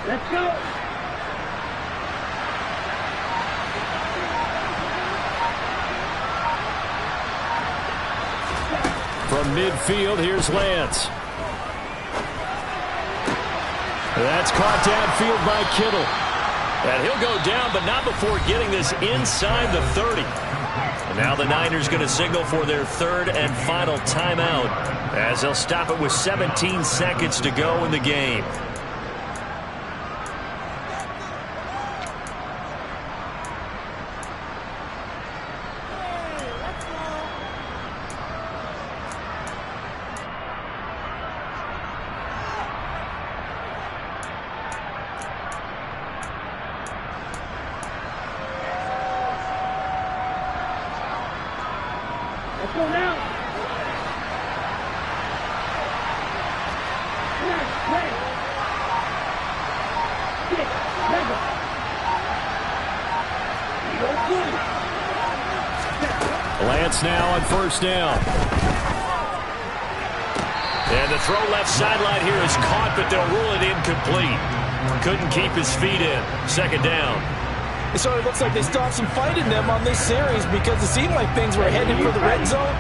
Speaker 6: Let's go.
Speaker 1: From midfield, here's Lance. That's caught downfield by Kittle. And he'll go down, but not before getting this inside the 30. And now the Niners going to signal for their 3rd and final timeout as they'll stop it with 17 seconds to go in the game. Lance now on first down.
Speaker 4: And the throw left sideline here is caught, but they'll rule it incomplete. Couldn't keep his feet in. Second down.
Speaker 2: It sort of looks like they stopped some fight in them on this series because it seemed like things were heading for the red zone.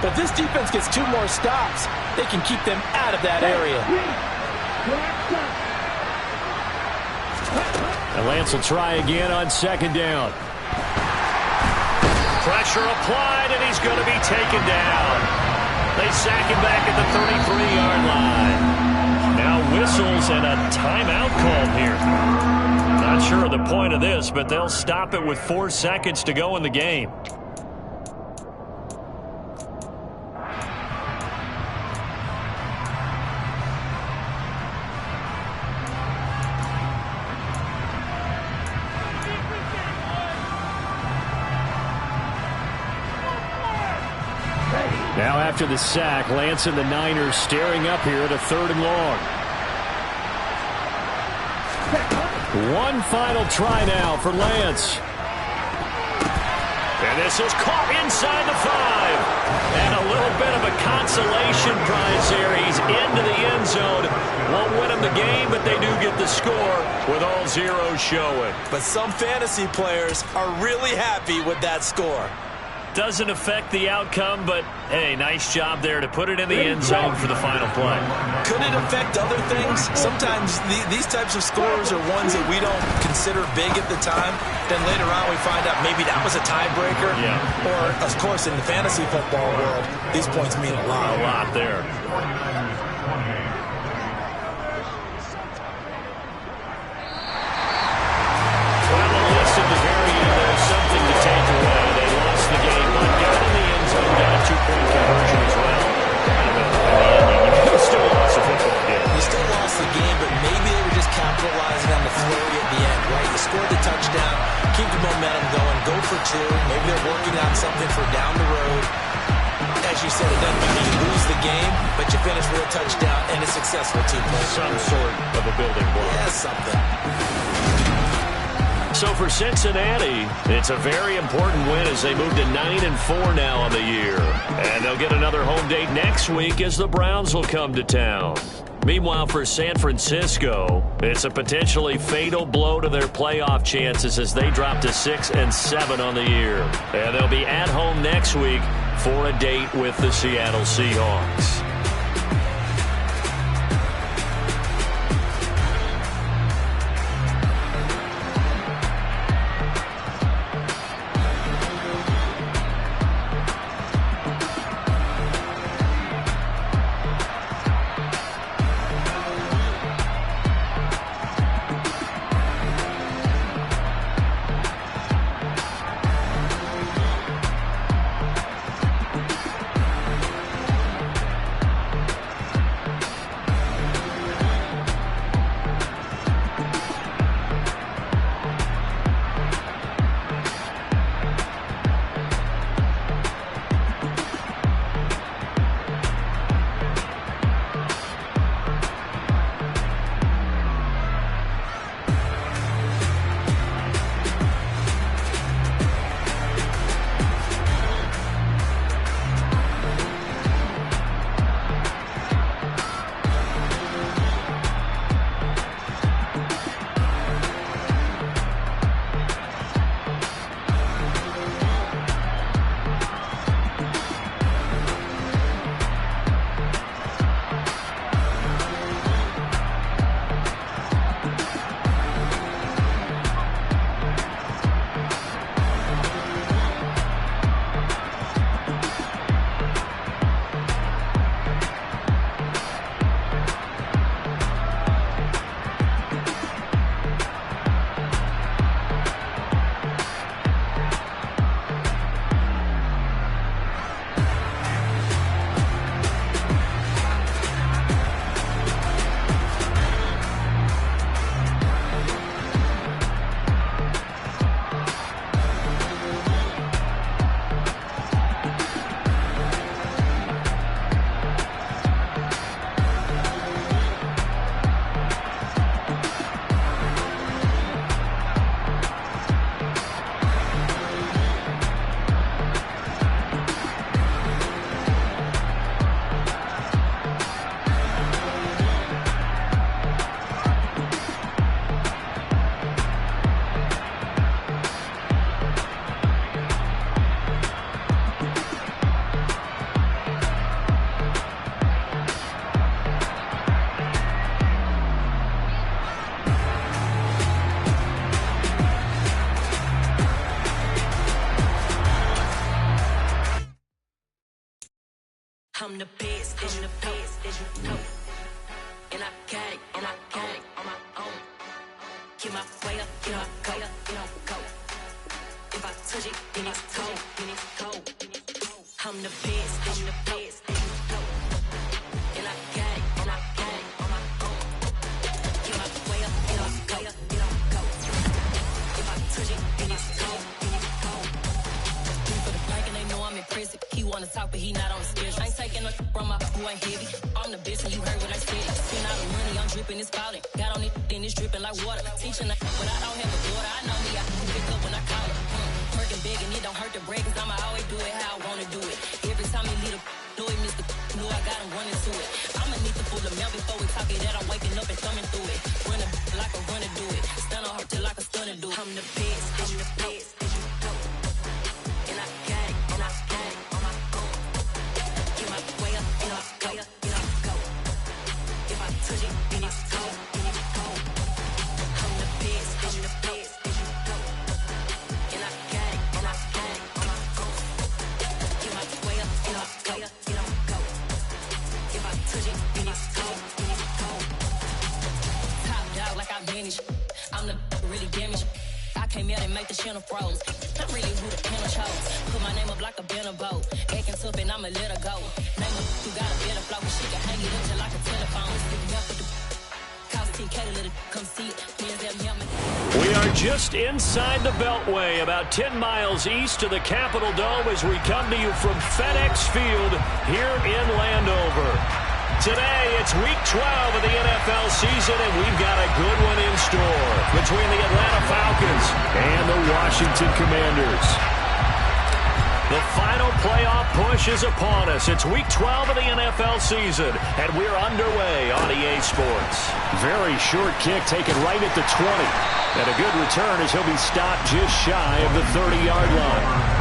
Speaker 2: But if this defense gets 2 more stops, they can keep them out of that area.
Speaker 1: And Lance will try again on second down.
Speaker 4: Pressure applied, and he's going to be taken down. They sack him back at the 33-yard line. Now whistles and a timeout called here. Not sure of the point of this, but they'll stop it with 4 seconds to go in the game.
Speaker 1: Now after the sack, Lance and the Niners staring up here at a 3rd and long. One final try now for Lance.
Speaker 4: And this is caught inside the 5. And a little bit of a consolation prize here. He's into the end zone. Won't win him the game, but they do get the score with all zeros showing.
Speaker 2: But some fantasy players are really happy with that score.
Speaker 4: Doesn't affect the outcome, but, hey, nice job there to put it in the end zone for the final play.
Speaker 2: Could it affect other things? Sometimes these types of scores are ones that we don't consider big at the time. Then later on we find out maybe that was a tiebreaker.
Speaker 4: Yeah.
Speaker 2: Or, of course, in the fantasy football world, these points mean a lot.
Speaker 4: A lot there. Well, at least at the very end, there's something to take away. They lost the game, but got in the end zone, got a 2-point conversion as well. In the end, you still lost the football game.
Speaker 2: You still lost the game, but maybe they were just capitalizing on the flurry at the end, right? You scored the touchdown, keep the momentum going, go for 2. Maybe they're working on something for down the road. As you said, it doesn't matter. You lose the game, but you finish with a touchdown and a successful 2-point.
Speaker 4: Some sort of a building block.
Speaker 2: Yeah, something.
Speaker 1: So for Cincinnati, it's a very important win as they move to 9-4 now on the year. And they'll get another home date next week as the Browns will come to town. Meanwhile, for San Francisco, it's a potentially fatal blow to their playoff chances as they drop to 6-7 on the year. And they'll be at home next week for a date with the Seattle Seahawks.
Speaker 7: I'm the best, and the best, as you know. And I can't on my own. Get my way up, get my go. If I touch it, then it's cold. I'm the best, as you know. And I can't on my own. Get my way up, get my go. If I touch it, then it's cold. For the bank and they know I'm impressive. He wanna talk, but he not on the schedule. I ain't taking no from my who ain't heavy. I'm the best, and you heard what I said. Spend all the money, I'm dripping, it's falling. Got on it, then it's dripping like water. Teaching but I don't have a daughter. I know me, I can pick up when I call her. Working big, and it don't hurt to break, cause I'ma always do it how I wanna do it. Every time he lead a know it, Mr. Know I got him running to it. I'ma need the full amount before we talk it that I'm waking up and thumbing through it. Running like a runner do it. Stun on her till like a stunner do it. I'm the best, and the best, as you know. And I can't on my own. Get my way up, get my go. If I touch it, then it's cold. I'm the best, and the best, as you know. And I can't on my own. Get my way up, get my go. If I touch it, then it's cold. Top dog like I manage. I'm the really damaged. I came out and make the channel froze. I'm really who the panel chose. Put my name up like a banner boat. Acting tough and I'ma let her go. Name her who got a better flow. She can hang it up just like a telephone. Stick me up with the cost 10K to let it come see it.
Speaker 4: We are just inside the Beltway, about 10 miles east of the Capitol Dome as we come to you from FedEx Field here in Landover. Today, it's week 12 of the NFL season, and we've got a good one in store between the Atlanta Falcons and the Washington Commanders. The final playoff push is upon us. It's week 12 of the NFL season, and we're underway on EA Sports.
Speaker 1: Very short kick taken right at the 20. And a good return as he'll be stopped just shy of the 30-yard line.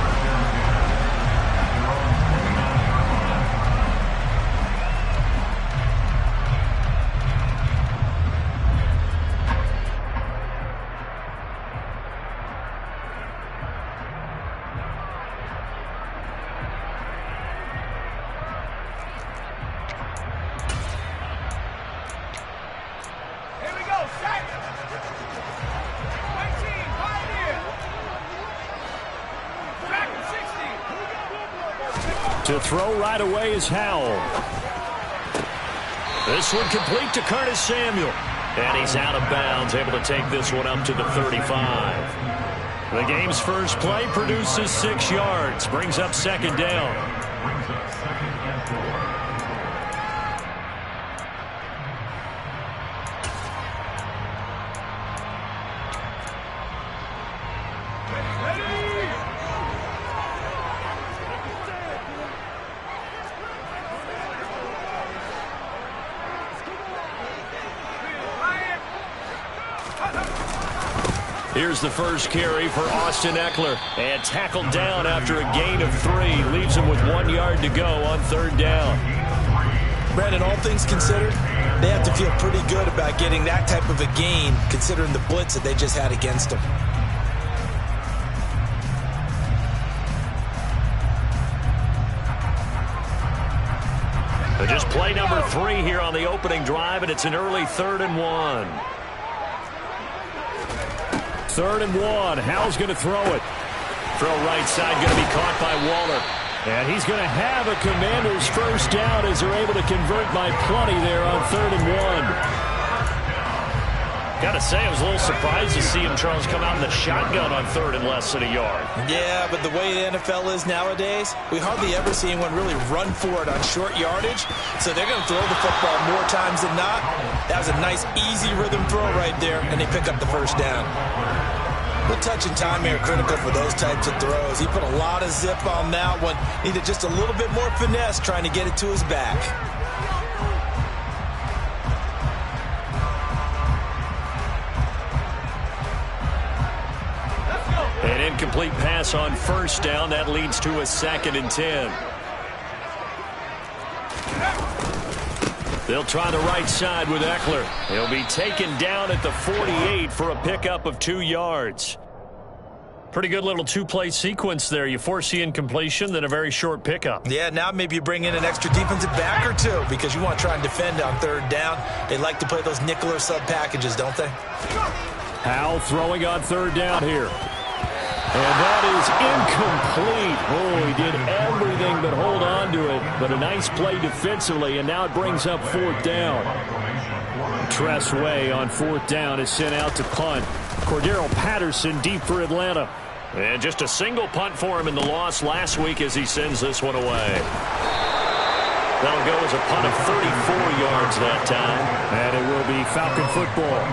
Speaker 1: To throw right away is Howell.
Speaker 4: This one complete to Curtis Samuel. And he's out of bounds, able to take this one up to the 35. The game's first play produces 6 yards, brings up second down. Here's the first carry for Austin Eckler. And tackled down after a gain of 3. Leaves him with 1 yard to go on third down.
Speaker 5: Brandon, all things considered, they have to feel pretty good about getting that type of a gain, considering the blitz that they just had against them.
Speaker 4: But just play number 3 here on the opening drive, and it's an early 3rd and 1.
Speaker 1: 3rd and 1. Howell's going to throw it.
Speaker 4: Throw right side, going to be caught by Waller.
Speaker 1: And he's going to have a Commanders first down as they're able to convert by plenty there on 3rd and 1.
Speaker 4: Got to say, I was a little surprised to see him, Charles, come out in the shotgun on 3rd and less than a yard.
Speaker 5: Yeah, but the way the NFL is nowadays, we hardly ever see anyone really run for it on short yardage. So they're going to throw the football more times than not. That was a nice, easy rhythm throw right there, and they pick up the first down. The touch and time here critical for those types of throws. He put a lot of zip on that one. Needed just a little bit more finesse trying to get it to his back.
Speaker 4: An incomplete pass on first down. That leads to a 2nd and 10. They'll try the right side with Eckler. He'll be taken down at the 48 for a pickup of 2 yards. Pretty good little two-play sequence there. You force the incompletion, then a very short pickup.
Speaker 5: Yeah, now maybe you bring in an extra defensive back or two because you want to try and defend on third down. They like to play those nickel or sub packages, don't they?
Speaker 1: Howell throwing on third down here. And that is incomplete. Oh, he did everything but hold on to it. But a nice play defensively, and now it brings up fourth down. Tress Way on fourth down is sent out to punt. Cordero Patterson deep for Atlanta.
Speaker 4: And just a single punt for him in the loss last week as he sends this one away. That'll go as a punt of 34 yards that time.
Speaker 1: And it will be Falcon football.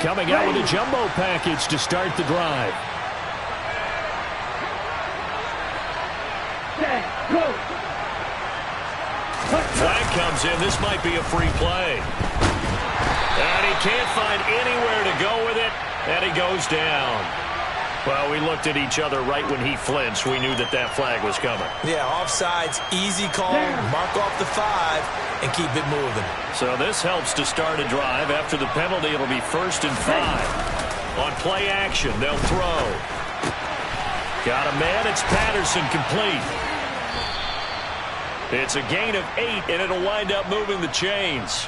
Speaker 1: Coming out with a jumbo package to start the drive.
Speaker 4: Flag comes in. This might be a free play. And he can't find anywhere to go with it, and he goes down. Well, we looked at each other right when he flinched. We knew that flag was coming.
Speaker 5: Yeah, offsides, easy call, mark off the 5, and keep it moving.
Speaker 4: So this helps to start a drive. After the penalty, it'll be 1st and 5. On play action, they'll throw. Got a man, it's Patterson, complete. It's a gain of 8, and it'll wind up moving the chains.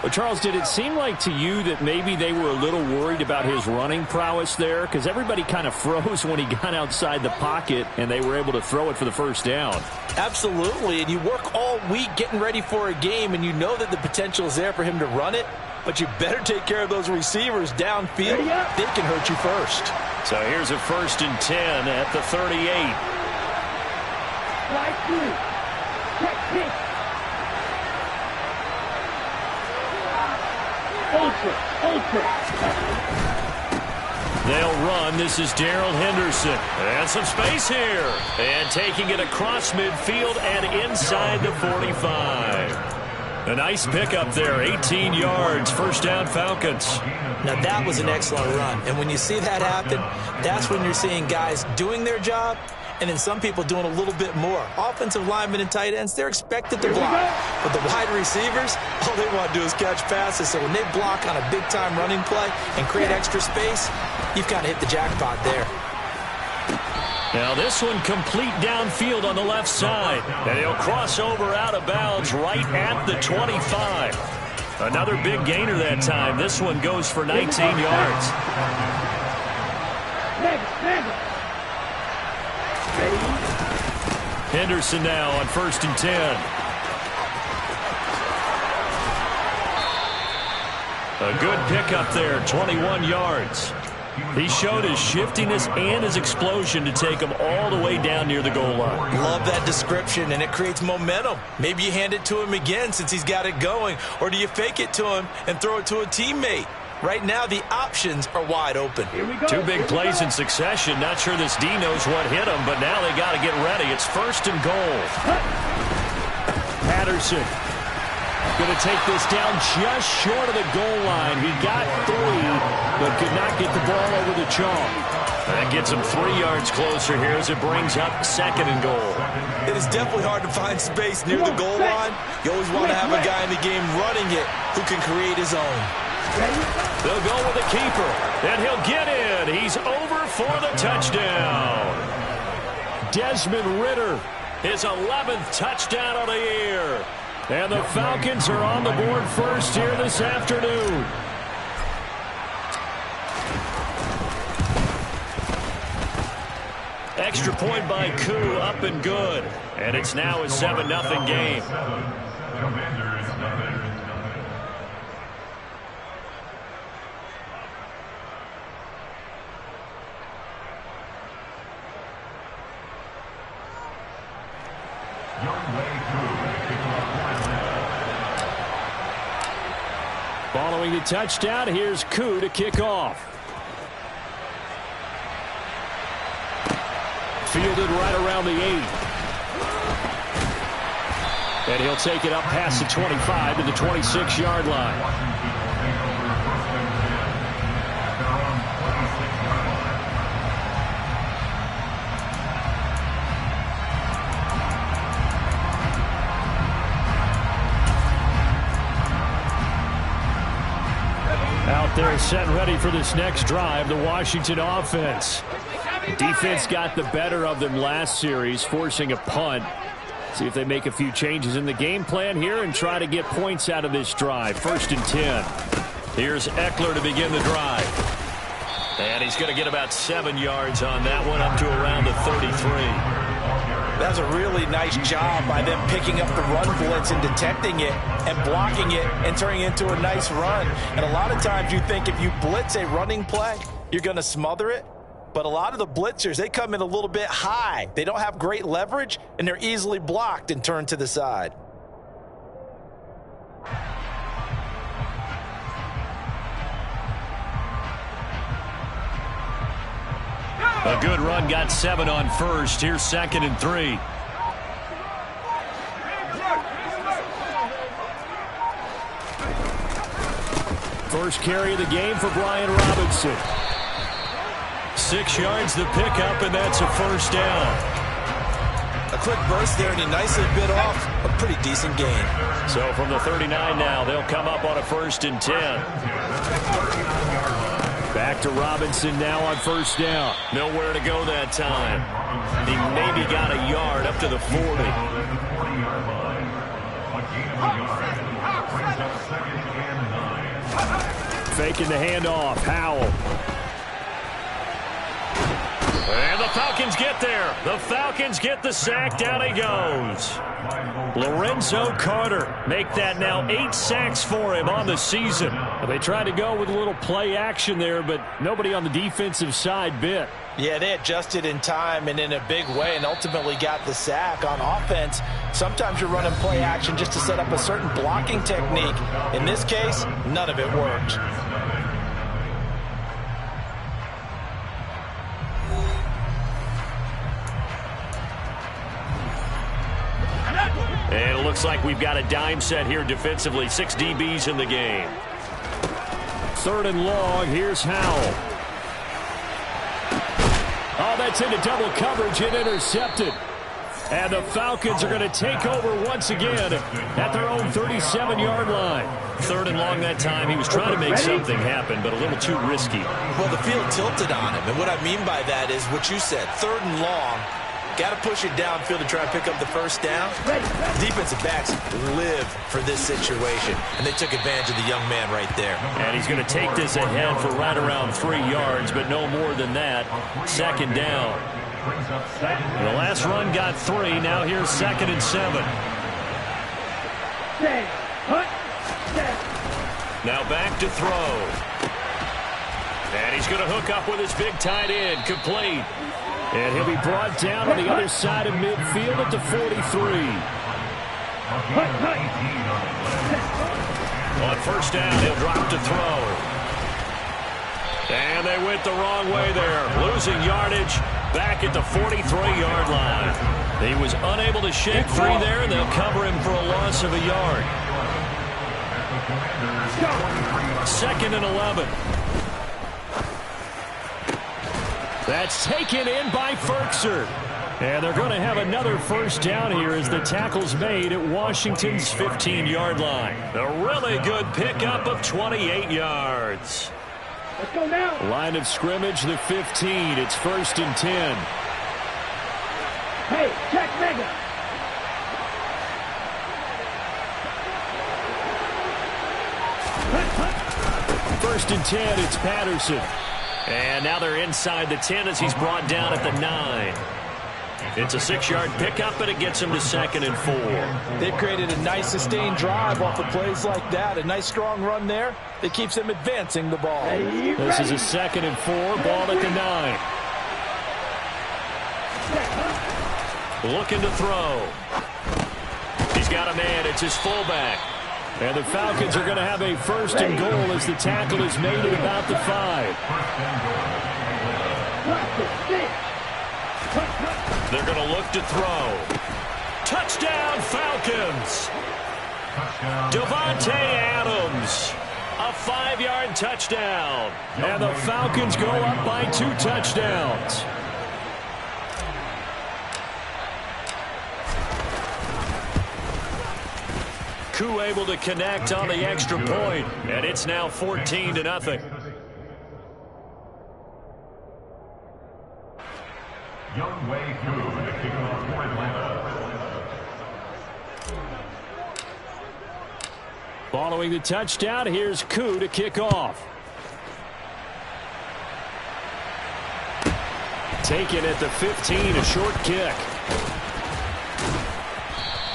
Speaker 1: Well, Charles, did it seem like to you that maybe they were a little worried about his running prowess there? Because everybody kind of froze when he got outside the pocket, and they were able to throw it for the first down.
Speaker 5: Absolutely, and you work all week getting ready for a game, and you know that the potential is there for him to run it, but you better take care of those receivers downfield. They can hurt you first.
Speaker 4: So here's a 1st and 10 at the 38. They'll run. This is Darrell Henderson. And some space here. And taking it across midfield and inside the 45. A nice pickup there. 18 yards. First down, Falcons.
Speaker 5: Now, that was an excellent run. And when you see that happen, that's when you're seeing guys doing their job and then some people doing a little bit more. Offensive linemen and tight ends, they're expected to block. But the wide receivers, all they want to do is catch passes. So when they block on a big-time running play and create extra space, you've kind of hit the jackpot there.
Speaker 4: Now this one complete downfield on the left side. And he'll cross over out of bounds right at the 25. Another big gainer that time. This one goes for 19 yards. Henderson now on 1st and 10. A good pickup there, 21 yards. He showed his shiftiness and his explosion to take him all the way down near the goal line.
Speaker 5: Love that description, and it creates momentum. Maybe you hand it to him again since he's got it going, or do you fake it to him and throw it to a teammate? Right now, the options are wide open.
Speaker 4: Two big plays in succession. Not sure this D knows what hit him, but now they got to get ready. It's 1st and goal.
Speaker 1: Patterson going to take this down just short of the goal line. He got 3, but could not get the ball over the chalk.
Speaker 4: That gets him 3 yards closer here as it brings up 2nd and goal.
Speaker 5: It is definitely hard to find space near the goal line. You always want to have a guy in the game running it who can create his own.
Speaker 4: They'll go with the keeper, and he'll get in. He's over for the touchdown.
Speaker 1: Desmond Ridder,
Speaker 4: his 11th touchdown of the year.
Speaker 1: And the Falcons are on the board first here this afternoon.
Speaker 4: Extra point by Koo, up and good. And it's now a 7-0 game.
Speaker 1: Following the touchdown, here's Koo to kick off. Fielded right around the 8. And he'll take it up past the 25 to the 26-yard line. Out there set ready for this next drive, the Washington offense. Defense got the better of them last series, forcing a punt. See if they make a few changes in the game plan here and try to get points out of this drive. 1st and 10. Here's Eckler to begin the drive. And he's going to get about 7 yards on that one, up to around the 33.
Speaker 5: That's a really nice job by them picking up the run blitz and detecting it and blocking it and turning it into a nice run. And a lot of times you think if you blitz a running play, you're going to smother it. But a lot of the blitzers, they come in a little bit high. They don't have great leverage, and they're easily blocked and turned to the side.
Speaker 1: A good run, got 7 on first. Here's 2nd and 3. First carry of the game for Brian Robinson. 6 yards the pickup, and that's a 1st down.
Speaker 5: A quick burst there, and he nicely bit off a pretty decent gain.
Speaker 1: So from the 39 now, they'll come up on a 1st and 10. Back to Robinson now on 1st down. Nowhere to go that time. He maybe got a yard up to the 40. Faking the handoff. Howell. And the Falcons get there. The Falcons get the sack. Down he goes. Lorenzo Carter. Make that now 8 sacks for him on the season. They tried to go with a little play action there, but nobody on the defensive side bit.
Speaker 5: Yeah, they adjusted in time and in a big way and ultimately got the sack. On offense, sometimes you're running play action just to set up a certain blocking technique. In this case, none of it worked.
Speaker 1: And it looks like we've got a dime set here defensively. 6 DBs in the game. 3rd and long. Here's Howell. Oh, that's into double coverage and intercepted. And the Falcons are going to take over once again at their own 37-yard line. 3rd and long that time. He was trying to make something happen, but a little too risky.
Speaker 5: Well, the field tilted on him, and what I mean by that is what you said, 3rd and long. Got to push it downfield to try and pick up the 1st down. Defensive backs live for this situation, and they took advantage of the young man right there.
Speaker 1: And he's going to take this ahead for right around 3 yards, but no more than that. 2nd down. The last run got 3. Now here's 2nd and 7. Now back to throw. And he's going to hook up with his big tight end. Complete. And he'll be brought down on the other side of midfield at the 43. On 1st down, he'll drop to throw. And they went the wrong way there. Losing yardage back at the 43-yard line. He was unable to shake free there, and they'll cover him for a loss of a yard. 2nd and 11. That's taken in by Ferkser. And they're going to have another 1st down here as the tackle's made at Washington's 15-yard line. A really good pickup of 28 yards.
Speaker 6: Let's go now.
Speaker 1: Line of scrimmage, the 15. It's 1st and 10.
Speaker 6: Hey, check mega.
Speaker 1: 1st and 10, it's Patterson. And now they're inside the 10 as he's brought down at the 9. It's a 6-yard pickup, and it gets him to 2nd and 4.
Speaker 5: They've created a nice sustained drive off of plays like that. A nice strong run there that keeps them advancing the ball.
Speaker 1: This is a 2nd and 4, ball at the 9. Looking to throw. He's got a man. It's his fullback. And the Falcons are going to have a 1st and goal as the tackle is made at about the 5. They're going to look to throw. Touchdown, Falcons! Devontae Adams, a 5-yard touchdown. And the Falcons go up by 2 touchdowns. Koo able to connect on the extra point, and it's now 14-0.
Speaker 3: Young Wei Koo, the kickoff for Atlanta.
Speaker 1: Following the touchdown, here's Koo to kick off. Taken at the 15, a short kick.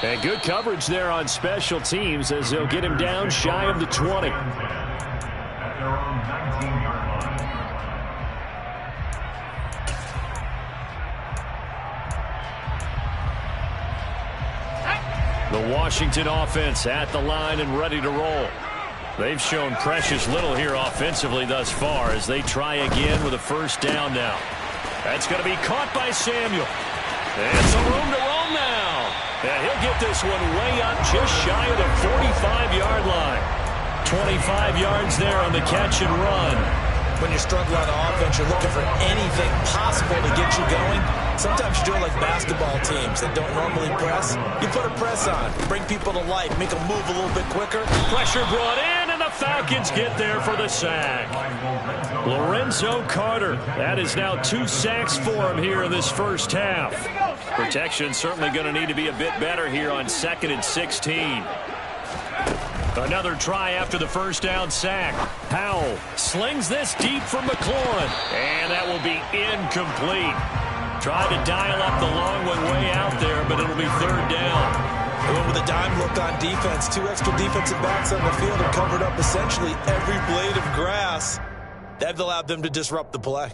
Speaker 1: And good coverage there on special teams as they'll get him down shy of the 20.
Speaker 3: At their own 19-yard line.
Speaker 1: The Washington offense at the line and ready to roll. They've shown precious little here offensively thus far as they try again with a first down now. That's going to be caught by Samuel. And some room to roam now. And he'll get this one way up just shy of the 45-yard line. 25 yards there on the catch and run.
Speaker 5: When you're struggling on offense, you're looking for anything possible to get you going. Sometimes you do it like basketball teams that don't normally press. You put a press on, bring people to life, make them move a little bit quicker.
Speaker 1: Pressure brought in, and the Falcons get there for the sack. Lorenzo Carter. That is now 2 sacks for him here in this first half. Protection certainly going to need to be a bit better here on 2nd and 16. Another try after the first down sack. Howell slings this deep for McLaurin. And that will be incomplete. Tried to dial up the long one way out there, but it'll be 3rd down.
Speaker 5: They went with a dime look on defense. 2 extra defensive backs on the field and covered up essentially every blade of grass. That allowed them to disrupt the play.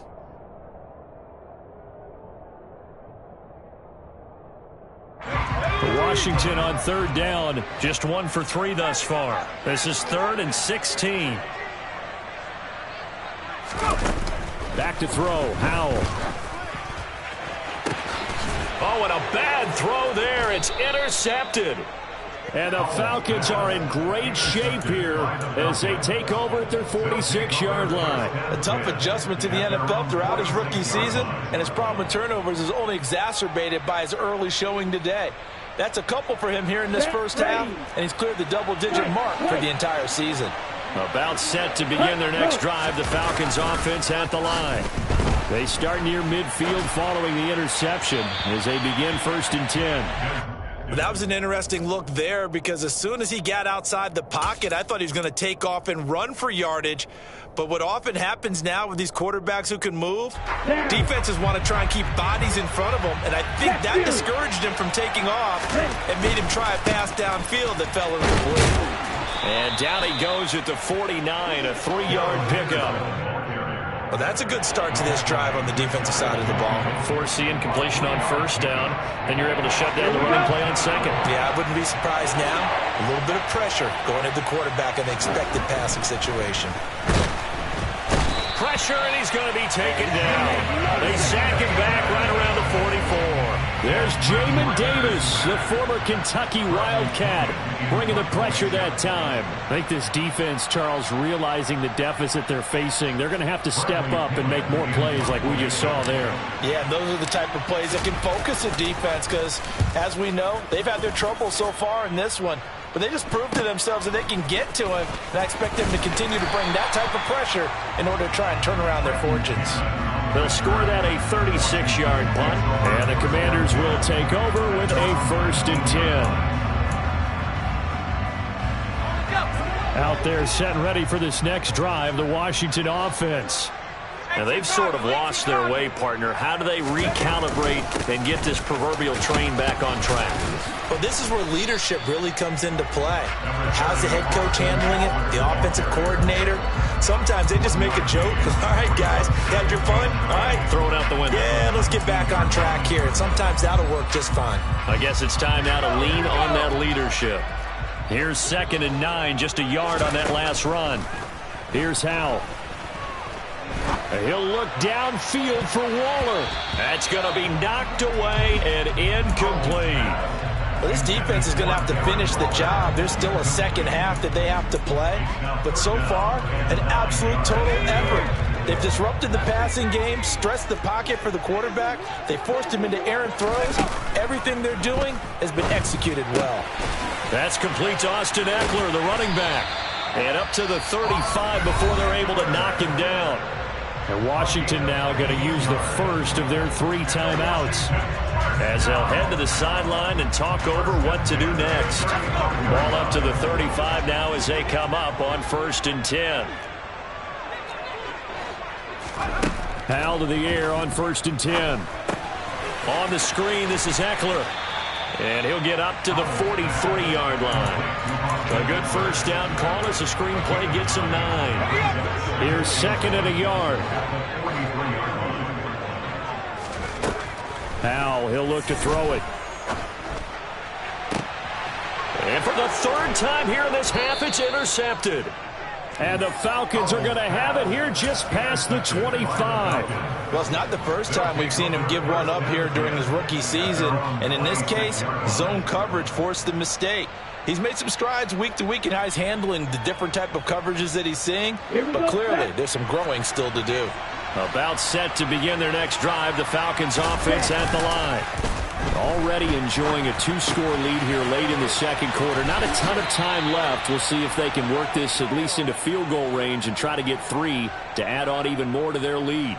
Speaker 1: Washington on 3rd down, just 1 for 3 thus far. This is 3rd and 16. Back to throw, Howell. Oh, and a bad throw there. It's intercepted. And the Falcons are in great shape here as they take over at their 46-yard line.
Speaker 2: A tough adjustment to the NFL throughout his rookie season, and his problem with turnovers is only exacerbated by his early showing today. That's a couple for him here in this first half, and he's cleared the double-digit mark for the entire season.
Speaker 1: About set to begin their next drive, the Falcons offense at the line. They start near midfield following the interception as they begin 1st and 10.
Speaker 5: That was an interesting look there because as soon as he got outside the pocket, I thought he was going to take off and run for yardage. But what often happens now with these quarterbacks who can move, defenses want to try and keep bodies in front of them, and I think that discouraged him from taking off and made him try a pass downfield that fell incomplete.
Speaker 1: And down he goes at the 49, a 3-yard pickup.
Speaker 5: Well, that's a good start to this drive on the defensive side of the ball.
Speaker 1: Force the incompletion on 1st down, and you're able to shut down the running play on 2nd.
Speaker 5: Yeah, I wouldn't be surprised now. A little bit of pressure going at the quarterback in the expected passing situation.
Speaker 1: Pressure, and he's going to be taken down. They sack him back right around the 44. There's Jamin Davis, the former Kentucky Wildcat, bringing the pressure that time. I think this defense, Charles, realizing the deficit they're facing, they're going to have to step up and make more plays like we just saw there.
Speaker 2: Yeah, those are the type of plays that can focus a defense because, as we know, they've had their trouble so far in this one. But they just proved to themselves that they can get to him, and I expect them to continue to bring that type of pressure in order to try and turn around their fortunes.
Speaker 1: They'll score that a 36-yard punt, and the Commanders will take over with a 1st and 10. Out there set and ready for this next drive, the Washington offense. Now, they've sort of lost their way, partner. How do they recalibrate and get this proverbial train back on track?
Speaker 5: Well, this is where leadership really comes into play. How's the head coach handling it? The offensive coordinator? Sometimes they just make a joke. All right, guys, you had your fun? All right.
Speaker 1: Throw it out the window.
Speaker 5: Yeah, let's get back on track here. And sometimes that'll work just fine.
Speaker 1: I guess it's time now to lean on that leadership. Here's 2nd and 9, just a yard on that last run. Here's Howell. He'll look downfield for Waller. That's going to be knocked away and incomplete.
Speaker 2: Well, this defense is going to have to finish the job. There's still a second half that they have to play. But so far, an absolute total effort. They've disrupted the passing game, stressed the pocket for the quarterback. They forced him into errant throws. Everything they're doing has been executed well.
Speaker 4: That's complete to Austin Eckler, the running back. And up to the 35 before they're able to knock him down. And Washington now going to use the first of their 3 timeouts, as they'll head to the sideline and talk over what to do next. Ball up to the 35 now as they come up on 1st and 10. Powell to the air on 1st and 10. On the screen, this is Eckler. And he'll get up to the 43-yard line. A good first down call as the screenplay gets him 9. Here's 2nd and a yard. Powell, he'll look to throw it. And for the 3rd time here in this half, it's intercepted. And the Falcons are going to have it here just past the 25.
Speaker 5: Well, it's not the first time we've seen him give one up here during his rookie season. And in this case, zone coverage forced the mistake. He's made some strides week to week in how he's handling the different type of coverages that he's seeing. But clearly, there's some growing still to do.
Speaker 4: About set to begin their next drive, the Falcons offense at the line. Already enjoying a 2-score lead here late in the 2nd quarter. Not a ton of time left. We'll see if they can work this at least into field goal range and try to get 3 to add on even more to their lead.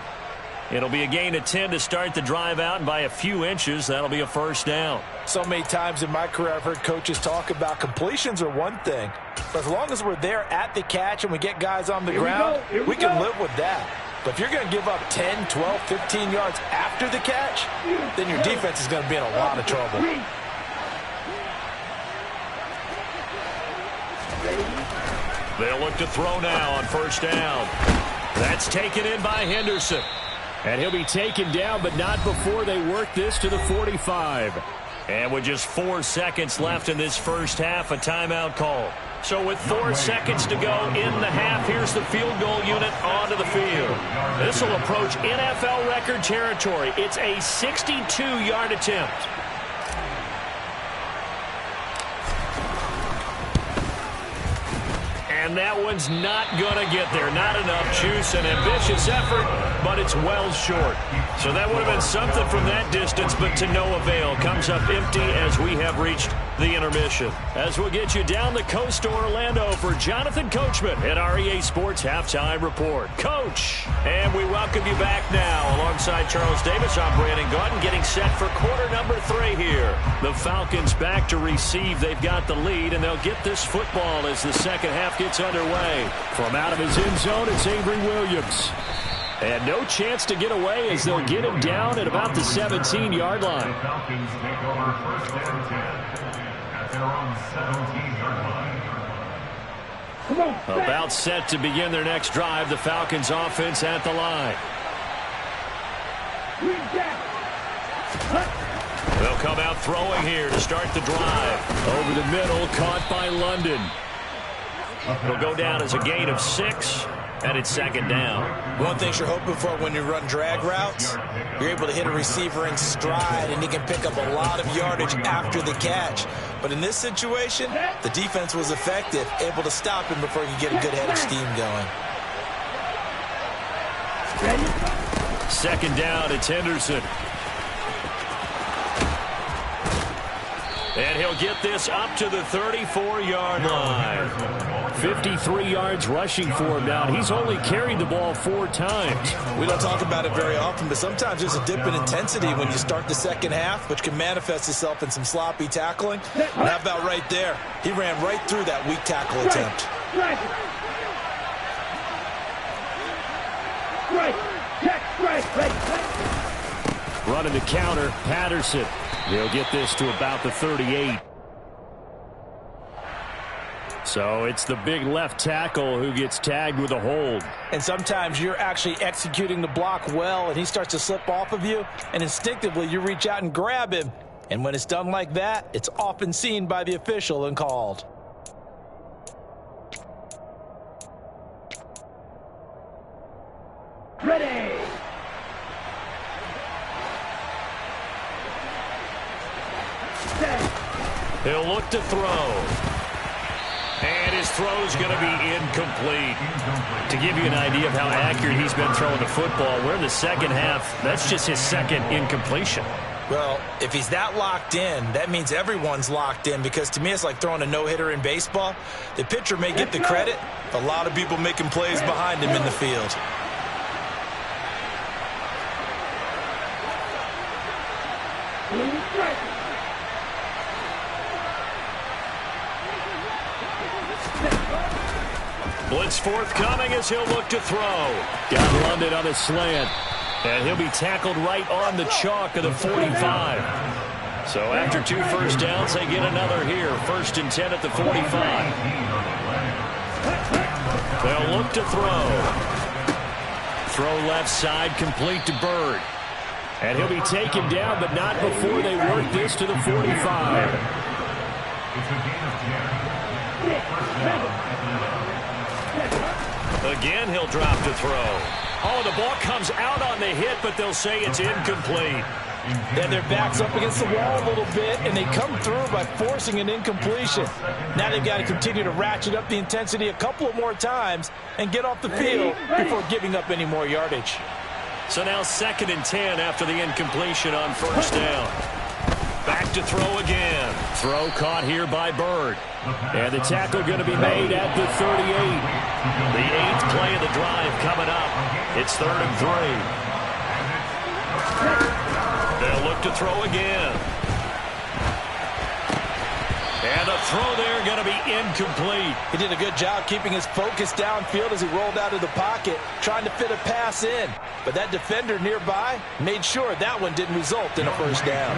Speaker 4: It'll be a gain of 10 to start the drive out, and by a few inches, that'll be a first down.
Speaker 2: So many times in my career, I've heard coaches talk about completions are one thing, but as long as we're there at the catch and we get guys on the ground, we can live with that. But if you're going to give up 10, 12, 15 yards after the catch, then your defense is going to be in a lot of trouble.
Speaker 4: They'll look to throw now on 1st down. That's taken in by Henderson. And he'll be taken down, but not before they work this to the 45. And with just 4 seconds left in this first half, a timeout call. So with 4 seconds to go in the half, here's the field goal unit onto the field. This will approach NFL record territory. It's a 62-yard attempt. And that one's not going to get there. Not enough juice. An ambitious effort, but it's well short. So that would have been something from that distance, but to no avail. Comes up empty as we have reached the intermission. As we'll get you down the coast to Orlando for Jonathan Coachman at our EA Sports Halftime Report. Coach, and we welcome you back now. Alongside Charles Davis, I'm Brandon Gaudin, getting set for quarter number 3 here. The Falcons back to receive. They've got the lead, and they'll get this football as the second half gets underway. From out of his end zone, it's Avery Williams. And no chance to get away as they'll get him down at about the 17-yard line.
Speaker 3: Falcons take over 1st and 10 at their own 17-yard line.
Speaker 4: About set to begin their next drive, the Falcons offense at the line. They'll come out throwing here to start the drive. Over the middle, caught by London. It'll go down as a gain of 6, and it's 2nd down.
Speaker 5: One thing you're hoping for when you run drag routes, you're able to hit a receiver in stride, and he can pick up a lot of yardage after the catch. But in this situation, the defense was effective, able to stop him before he could get a good head of steam going.
Speaker 4: 2nd down, it's Henderson. And he'll get this up to the 34-yard line. 53 yards rushing for him now. He's only carried the ball 4 times.
Speaker 5: We don't talk about it very often, but sometimes there's a dip in intensity when you start the second half, which can manifest itself in some sloppy tackling. And how about right there? He ran right through that weak tackle attempt.
Speaker 4: Running the counter, Patterson. They'll get this to about the 38. So it's the big left tackle who gets tagged with a hold.
Speaker 2: And sometimes you're actually executing the block well, and he starts to slip off of you, and instinctively you reach out and grab him. And when it's done like that, it's often seen by the official and called.
Speaker 6: Ready.
Speaker 4: He'll look to throw. And his throw's going to be incomplete. To give you an idea of how accurate he's been throwing the football, we're in the second half. That's just his second incompletion.
Speaker 5: Well, if he's that locked in, that means everyone's locked in, because to me it's like throwing a no-hitter in baseball. The pitcher may get the credit. A lot of people making plays behind him in the field.
Speaker 4: Blitz forthcoming as he'll look to throw.
Speaker 1: Got London on a slant.
Speaker 4: And he'll be tackled right on the chalk of the 45. So after 2 first downs, they get another here. 1st and 10 at the 45. They'll look to throw. Throw left side, complete to Bird. And he'll be taken down, but not before they work this to the 45. Again, he'll drop to throw. Oh, the ball comes out on the hit, but they'll say it's incomplete.
Speaker 5: And their back's up against the wall a little bit, and they come through by forcing an incompletion. Now they've got to continue to ratchet up the intensity a couple of more times and get off the field before giving up any more yardage.
Speaker 4: So now 2nd and 10 after the incompletion on 1st down. Back to throw again. Throw caught here by Bird.
Speaker 1: And the tackle going to be made at the 38.
Speaker 4: The 8th play of the drive coming up. It's 3rd and 3. They'll look to throw again. And a throw there going to be incomplete.
Speaker 5: He did a good job keeping his focus downfield as he rolled out of the pocket, trying to fit a pass in. But that defender nearby made sure that one didn't result in a first down.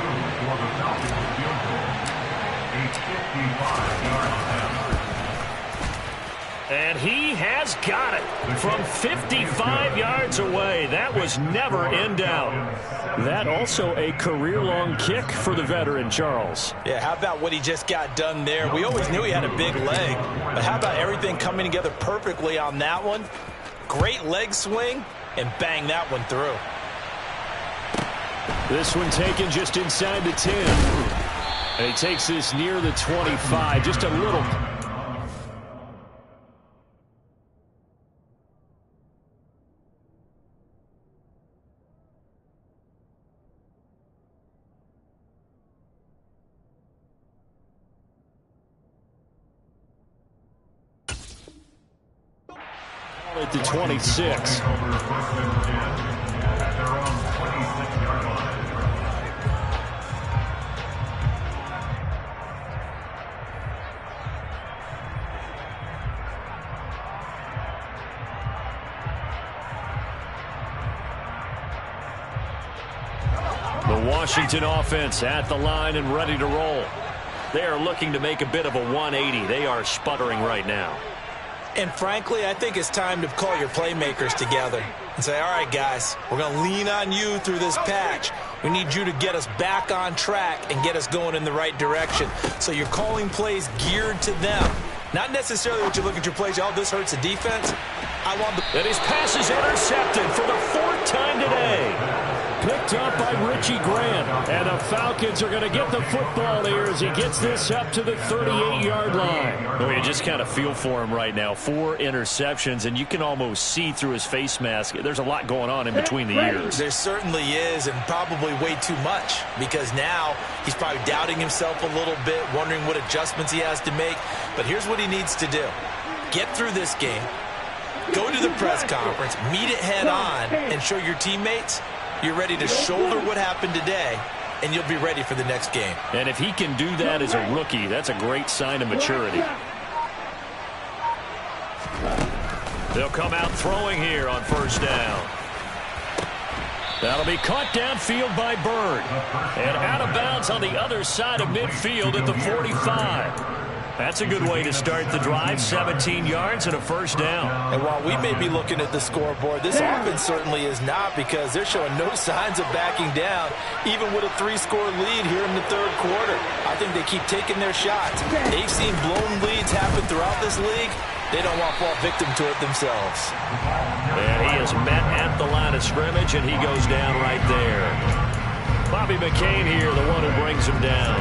Speaker 4: And he has got it from 55 yards away. That was never in doubt.
Speaker 1: That also a career-long kick for the veteran, Charles.
Speaker 5: Yeah, how about what he just got done there? We always knew he had a big leg, but how about everything coming together perfectly on that one? Great leg swing, and bang that one through.
Speaker 1: This one taken just inside the 10. And he takes this near the 25, just a little. At the 26.
Speaker 4: The Washington offense at the line and ready to roll. They are looking to make a bit of a 180. They are sputtering right now.
Speaker 5: And frankly, I think it's time to call your playmakers together and say, all right, guys, we're going to lean on you through this patch. We need you to get us back on track and get us going in the right direction. So you're calling plays geared to them. Not necessarily what you look at your plays, oh, this hurts the defense.
Speaker 4: And his pass is intercepted for the 4th time today.
Speaker 1: Picked up by Richie Grant. And the Falcons are going to get the football here as he gets this up to the 38-yard line.
Speaker 4: Oh, you just kind of feel for him right now. 4 interceptions, and you can almost see through his face mask. There's a lot going on in between the ears.
Speaker 5: There certainly is, and probably way too much, because now he's probably doubting himself a little bit, wondering what adjustments he has to make. But here's what he needs to do. Get through this game, go to the press conference, meet it head on, and show your teammates you're ready to shoulder what happened today, and you'll be ready for the next game.
Speaker 4: And if he can do that as a rookie, that's a great sign of maturity. They'll come out throwing here on 1st down. That'll be caught downfield by Bird. And out of bounds on the other side of midfield at the 45. That's a good way to start the drive. 17 yards and a 1st down.
Speaker 5: And while we may be looking at the scoreboard, this offense certainly is not, because they're showing no signs of backing down, even with a 3-score lead here in the 3rd quarter. I think they keep taking their shots. They've seen blown leads happen throughout this league. They don't want to fall victim to it themselves.
Speaker 4: And he is met at the line of scrimmage, and he goes down right there. Bobby McCain here, the one who brings him down.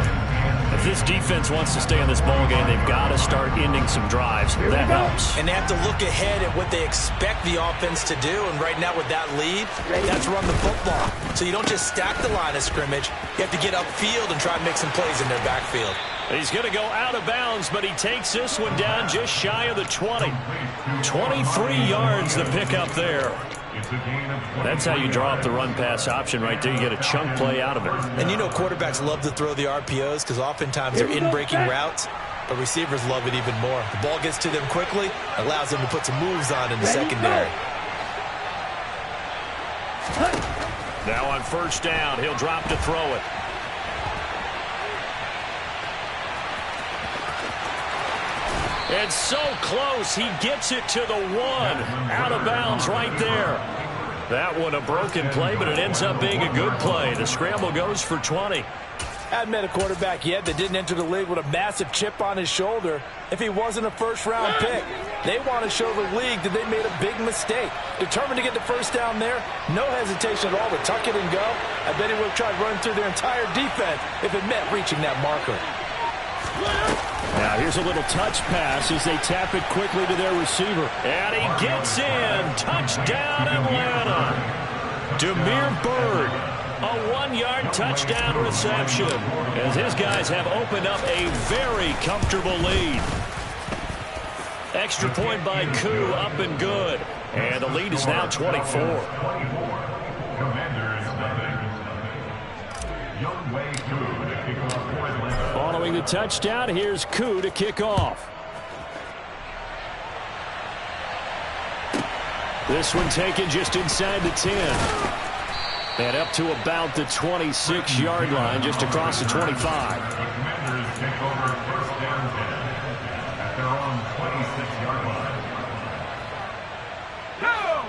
Speaker 1: If this defense wants to stay in this ball game, they've got to start ending some drives. That helps.
Speaker 5: And they have to look ahead at what they expect the offense to do. And right now with that lead, that's run the football. So you don't just stack the line of scrimmage. You have to get upfield and try and make some plays in their backfield.
Speaker 1: He's going to go out of bounds, but he takes this one down just shy of the 20. 23 yards the pickup there. That's how you draw up the run-pass option right there. You get a chunk play out of it.
Speaker 5: And you know quarterbacks love to throw the RPOs because oftentimes they're in-breaking routes, but receivers love it even more. The ball gets to them quickly, allows them to put some moves on in the secondary.
Speaker 1: Now on first down, he'll drop to throw it. And so close, he gets it to the 1. Out of bounds right there. That one a broken play, but it ends up being a good play. The scramble goes for 20.
Speaker 2: Hadn't met a quarterback yet that didn't enter the league with a massive chip on his shoulder if he wasn't a first-round pick. They want to show the league that they made a big mistake. Determined to get the first down there, no hesitation at all to tuck it and go. I bet he would have tried running through their entire defense if it meant reaching that marker.
Speaker 1: Now here's a little touch pass as they tap it quickly to their receiver. And he gets in. Touchdown, Atlanta. Demir Bird. A 1-yard touchdown reception as his guys have opened up a very comfortable lead. Extra point by Koo, up and good. And the lead is now 24. Following the touchdown, here's Koo to kick off. This one taken just inside the 10. And up to about the 26-yard line, just across the 25.
Speaker 3: Commanders take over first down at their own 26-yard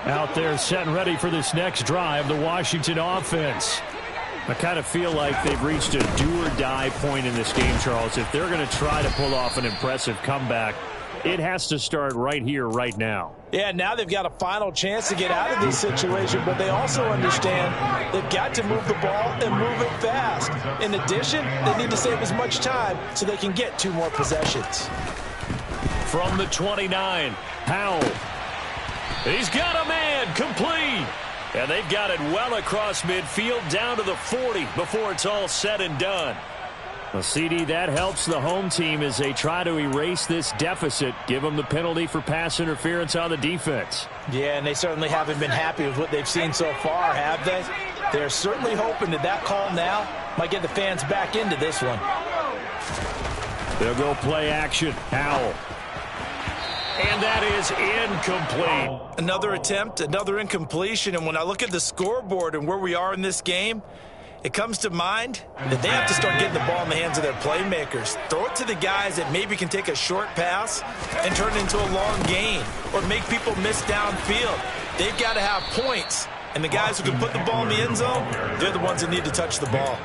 Speaker 3: line.
Speaker 1: Out there set and ready for this next drive, the Washington offense. I kind of feel like they've reached a do-or-die point in this game, Charles. If they're going to try to pull off an impressive comeback, it has to start right here, right now.
Speaker 2: Yeah, now they've got a final chance to get out of this situation, but they also understand they've got to move the ball and move it fast. In addition, they need to save as much time so they can get 2 more possessions.
Speaker 1: From the 29, Howell. He's got a man, complete. And they've got it well across midfield down to the 40 before it's all said and done. Well, CD, that helps the home team as they try to erase this deficit, give them the penalty for pass interference on the defense.
Speaker 2: Yeah, and they certainly haven't been happy with what they've seen so far, have they? They're certainly hoping that that call now might get the fans back into this one.
Speaker 1: They'll go play action. Howell. And that is incomplete.
Speaker 5: Another attempt, another incompletion, and when I look at the scoreboard and where we are in this game, it comes to mind that they have to start getting the ball in the hands of their playmakers. Throw it to the guys that maybe can take a short pass and turn it into a long gain or make people miss downfield. They've got to have points. And the guys who can put the ball in the end zone, they're the ones that need to touch the ball.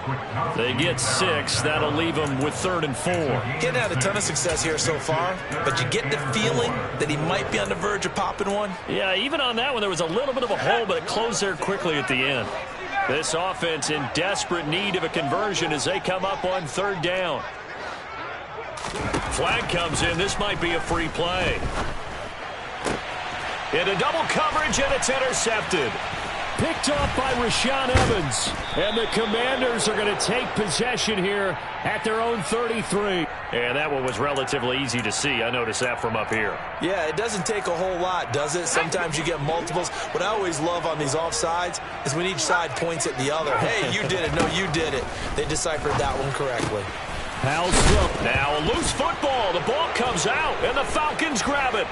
Speaker 1: They get 6. That'll leave them with 3rd and 4.
Speaker 5: Getting had a ton of success here so far, but you get the feeling that he might be on the verge of popping one.
Speaker 1: Yeah, even on that one, there was a little bit of a hole, but it closed there quickly at the end. This offense in desperate need of a conversion as they come up on 3rd down. Flag comes in. This might be a free play. Into double coverage, and it's intercepted. Picked off by Rashaan Evans. And the Commanders are going to take possession here at their own 33. And that one was relatively easy to see. I noticed that from up here.
Speaker 5: Yeah, it doesn't take a whole lot, does it? Sometimes you get multiples. What I always love on these offsides is when each side points at the other. Hey, you did it. No, you did it. They deciphered that one correctly.
Speaker 1: Howell's throw. Now a loose football. The ball comes out, and the Falcons grab it.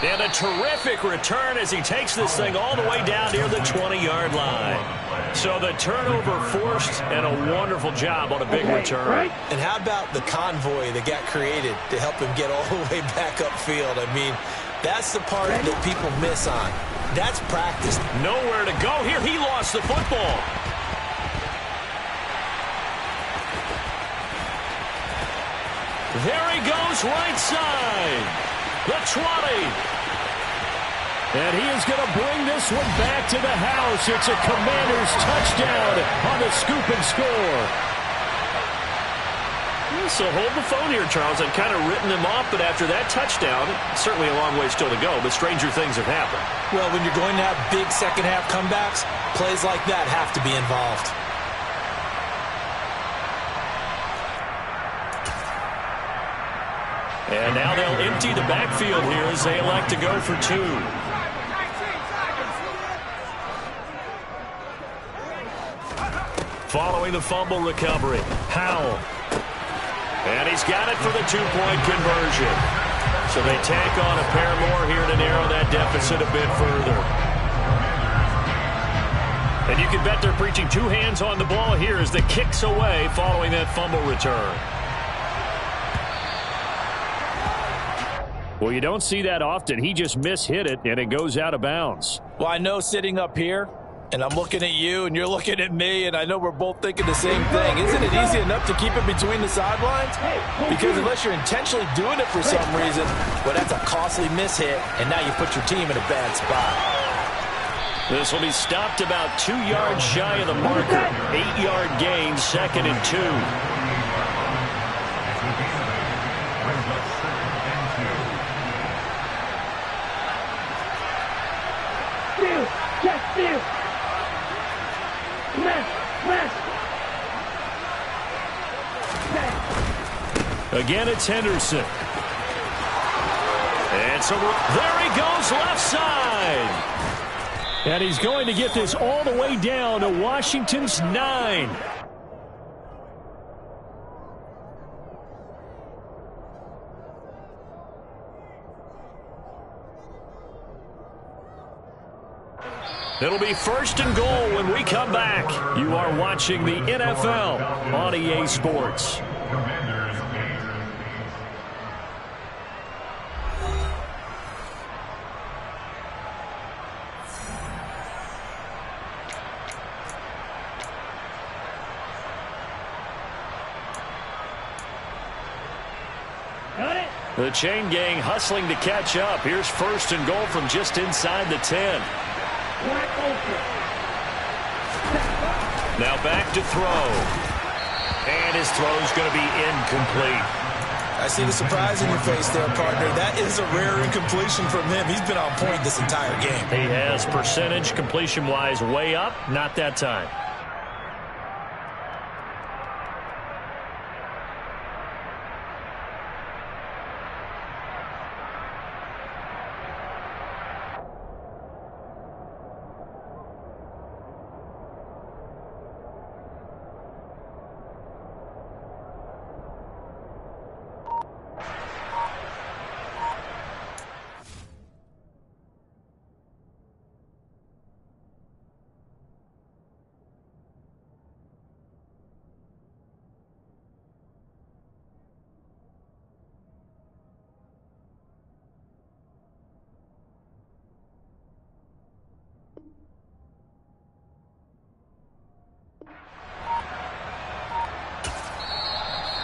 Speaker 1: And a terrific return as he takes this thing all the way down near the 20-yard line. So the turnover forced, and a wonderful job on a big return.
Speaker 5: And how about the convoy that got created to help him get all the way back upfield? I mean, that's the part that people miss on. That's practice.
Speaker 1: Nowhere to go here. He lost the football. There he goes, right side. The 20. And he is going to bring this one back to the house. It's a Commanders touchdown on the scoop and score.
Speaker 4: So hold the phone here, Charles. I've kind of written them off, but after that touchdown, certainly a long way still to go, but stranger things have happened.
Speaker 5: Well, when you're going to have big second-half comebacks, plays like that have to be involved.
Speaker 4: And now they'll empty the backfield here as they elect to go for 2. Following the fumble recovery, Howell. And he's got it for the 2-point conversion. So they tack on a pair more here to narrow that deficit a bit further. And you can bet they're preaching 2 hands on the ball here as the kick's away following that fumble return.
Speaker 1: Well, you don't see that often. He just mishit it, and it goes out of bounds.
Speaker 5: Well, I know sitting up here, and I'm looking at you, and you're looking at me, and I know we're both thinking the same thing. Isn't it easy enough to keep it between the sidelines? Because unless you're intentionally doing it for some reason, well, that's a costly mishit, and now you put your team in a bad spot.
Speaker 4: This will be stopped about 2 yards shy of the marker. 8-yard gain, 2nd and 2. Again, it's Henderson. And so there he goes, left side.
Speaker 1: And he's going to get this all the way down to Washington's 9.
Speaker 4: It'll be 1st and goal when we come back. You are watching the NFL on EA Sports. The chain gang hustling to catch up. Here's 1st and goal from just inside the 10. Now back to throw. And his throw's going to be incomplete.
Speaker 5: I see the surprise in your face there, partner. That is a rare incompletion from him. He's been on point this entire game.
Speaker 4: He has percentage completion-wise way up. Not that time.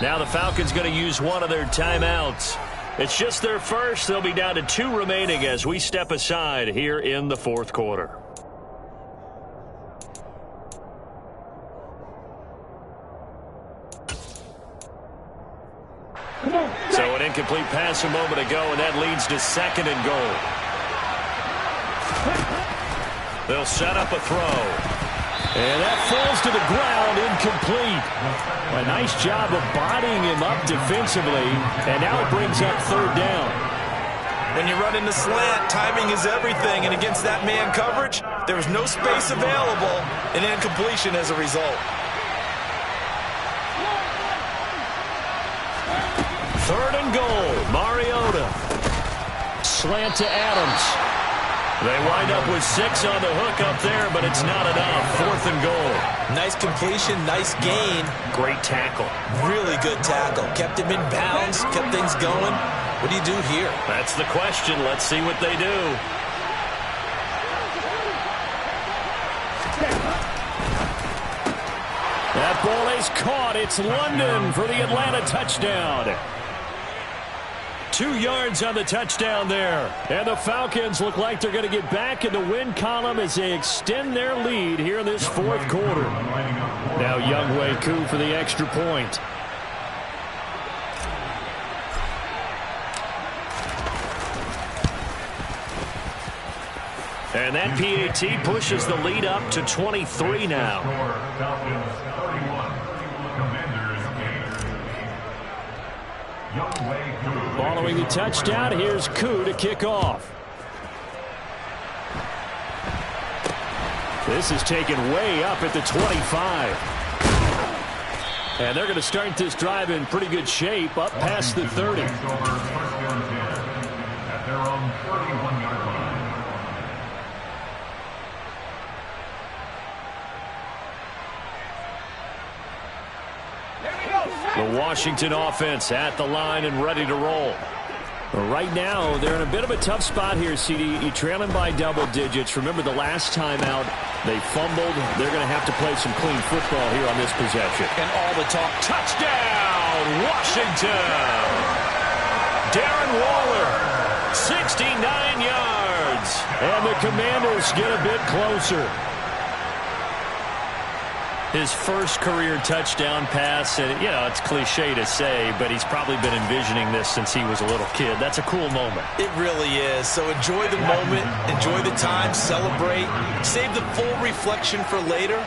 Speaker 4: Now the Falcons going to use one of their timeouts. It's just their first. They'll be down to 2 remaining as we step aside here in the 4th quarter. So an incomplete pass a moment ago, and that leads to 2nd and goal. They'll set up a throw.
Speaker 1: And that falls to the ground, incomplete. A nice job of bodying him up defensively, and now it brings up 3rd down.
Speaker 5: When you run in the slant, timing is everything, and against that man coverage, there was no space available, and incompletion as a result.
Speaker 4: 3rd and goal, Mariota. Slant to Adams. They wind up with 6 on the hook up there, but it's not enough. 4th and goal.
Speaker 5: Nice completion, nice gain.
Speaker 4: Great tackle.
Speaker 5: Really good tackle. Kept him in bounds, kept things going. What do you do here?
Speaker 4: That's the question. Let's see what they do.
Speaker 1: That ball is caught. It's London for the Atlanta touchdown. 2 yards on the touchdown there. And the Falcons look like they're going to get back in the win column as they extend their lead here in this fourth quarter. Now Younghoe Koo for the extra point. And that PAT pushes the lead up to 23 now. Following the touchdown, here's Koo to kick off. This is taken way up at the 25. And they're going to start this drive in pretty good shape, up past the 30. The Washington offense at the line and ready to roll. Right now, they're in a bit of a tough spot here, CD. You're trailing by double digits. Remember the last time out, they fumbled. They're going to have to play some clean football here on this possession.
Speaker 4: And all the talk, touchdown, Washington! Darren Waller, 69 yards.
Speaker 1: And the Commanders get a bit closer.
Speaker 4: His first career touchdown pass, and you know, it's cliche to say, but he's probably been envisioning this since he was a little kid. That's a cool moment.
Speaker 5: It really is. So enjoy the moment, enjoy the time, celebrate, save the full reflection for later,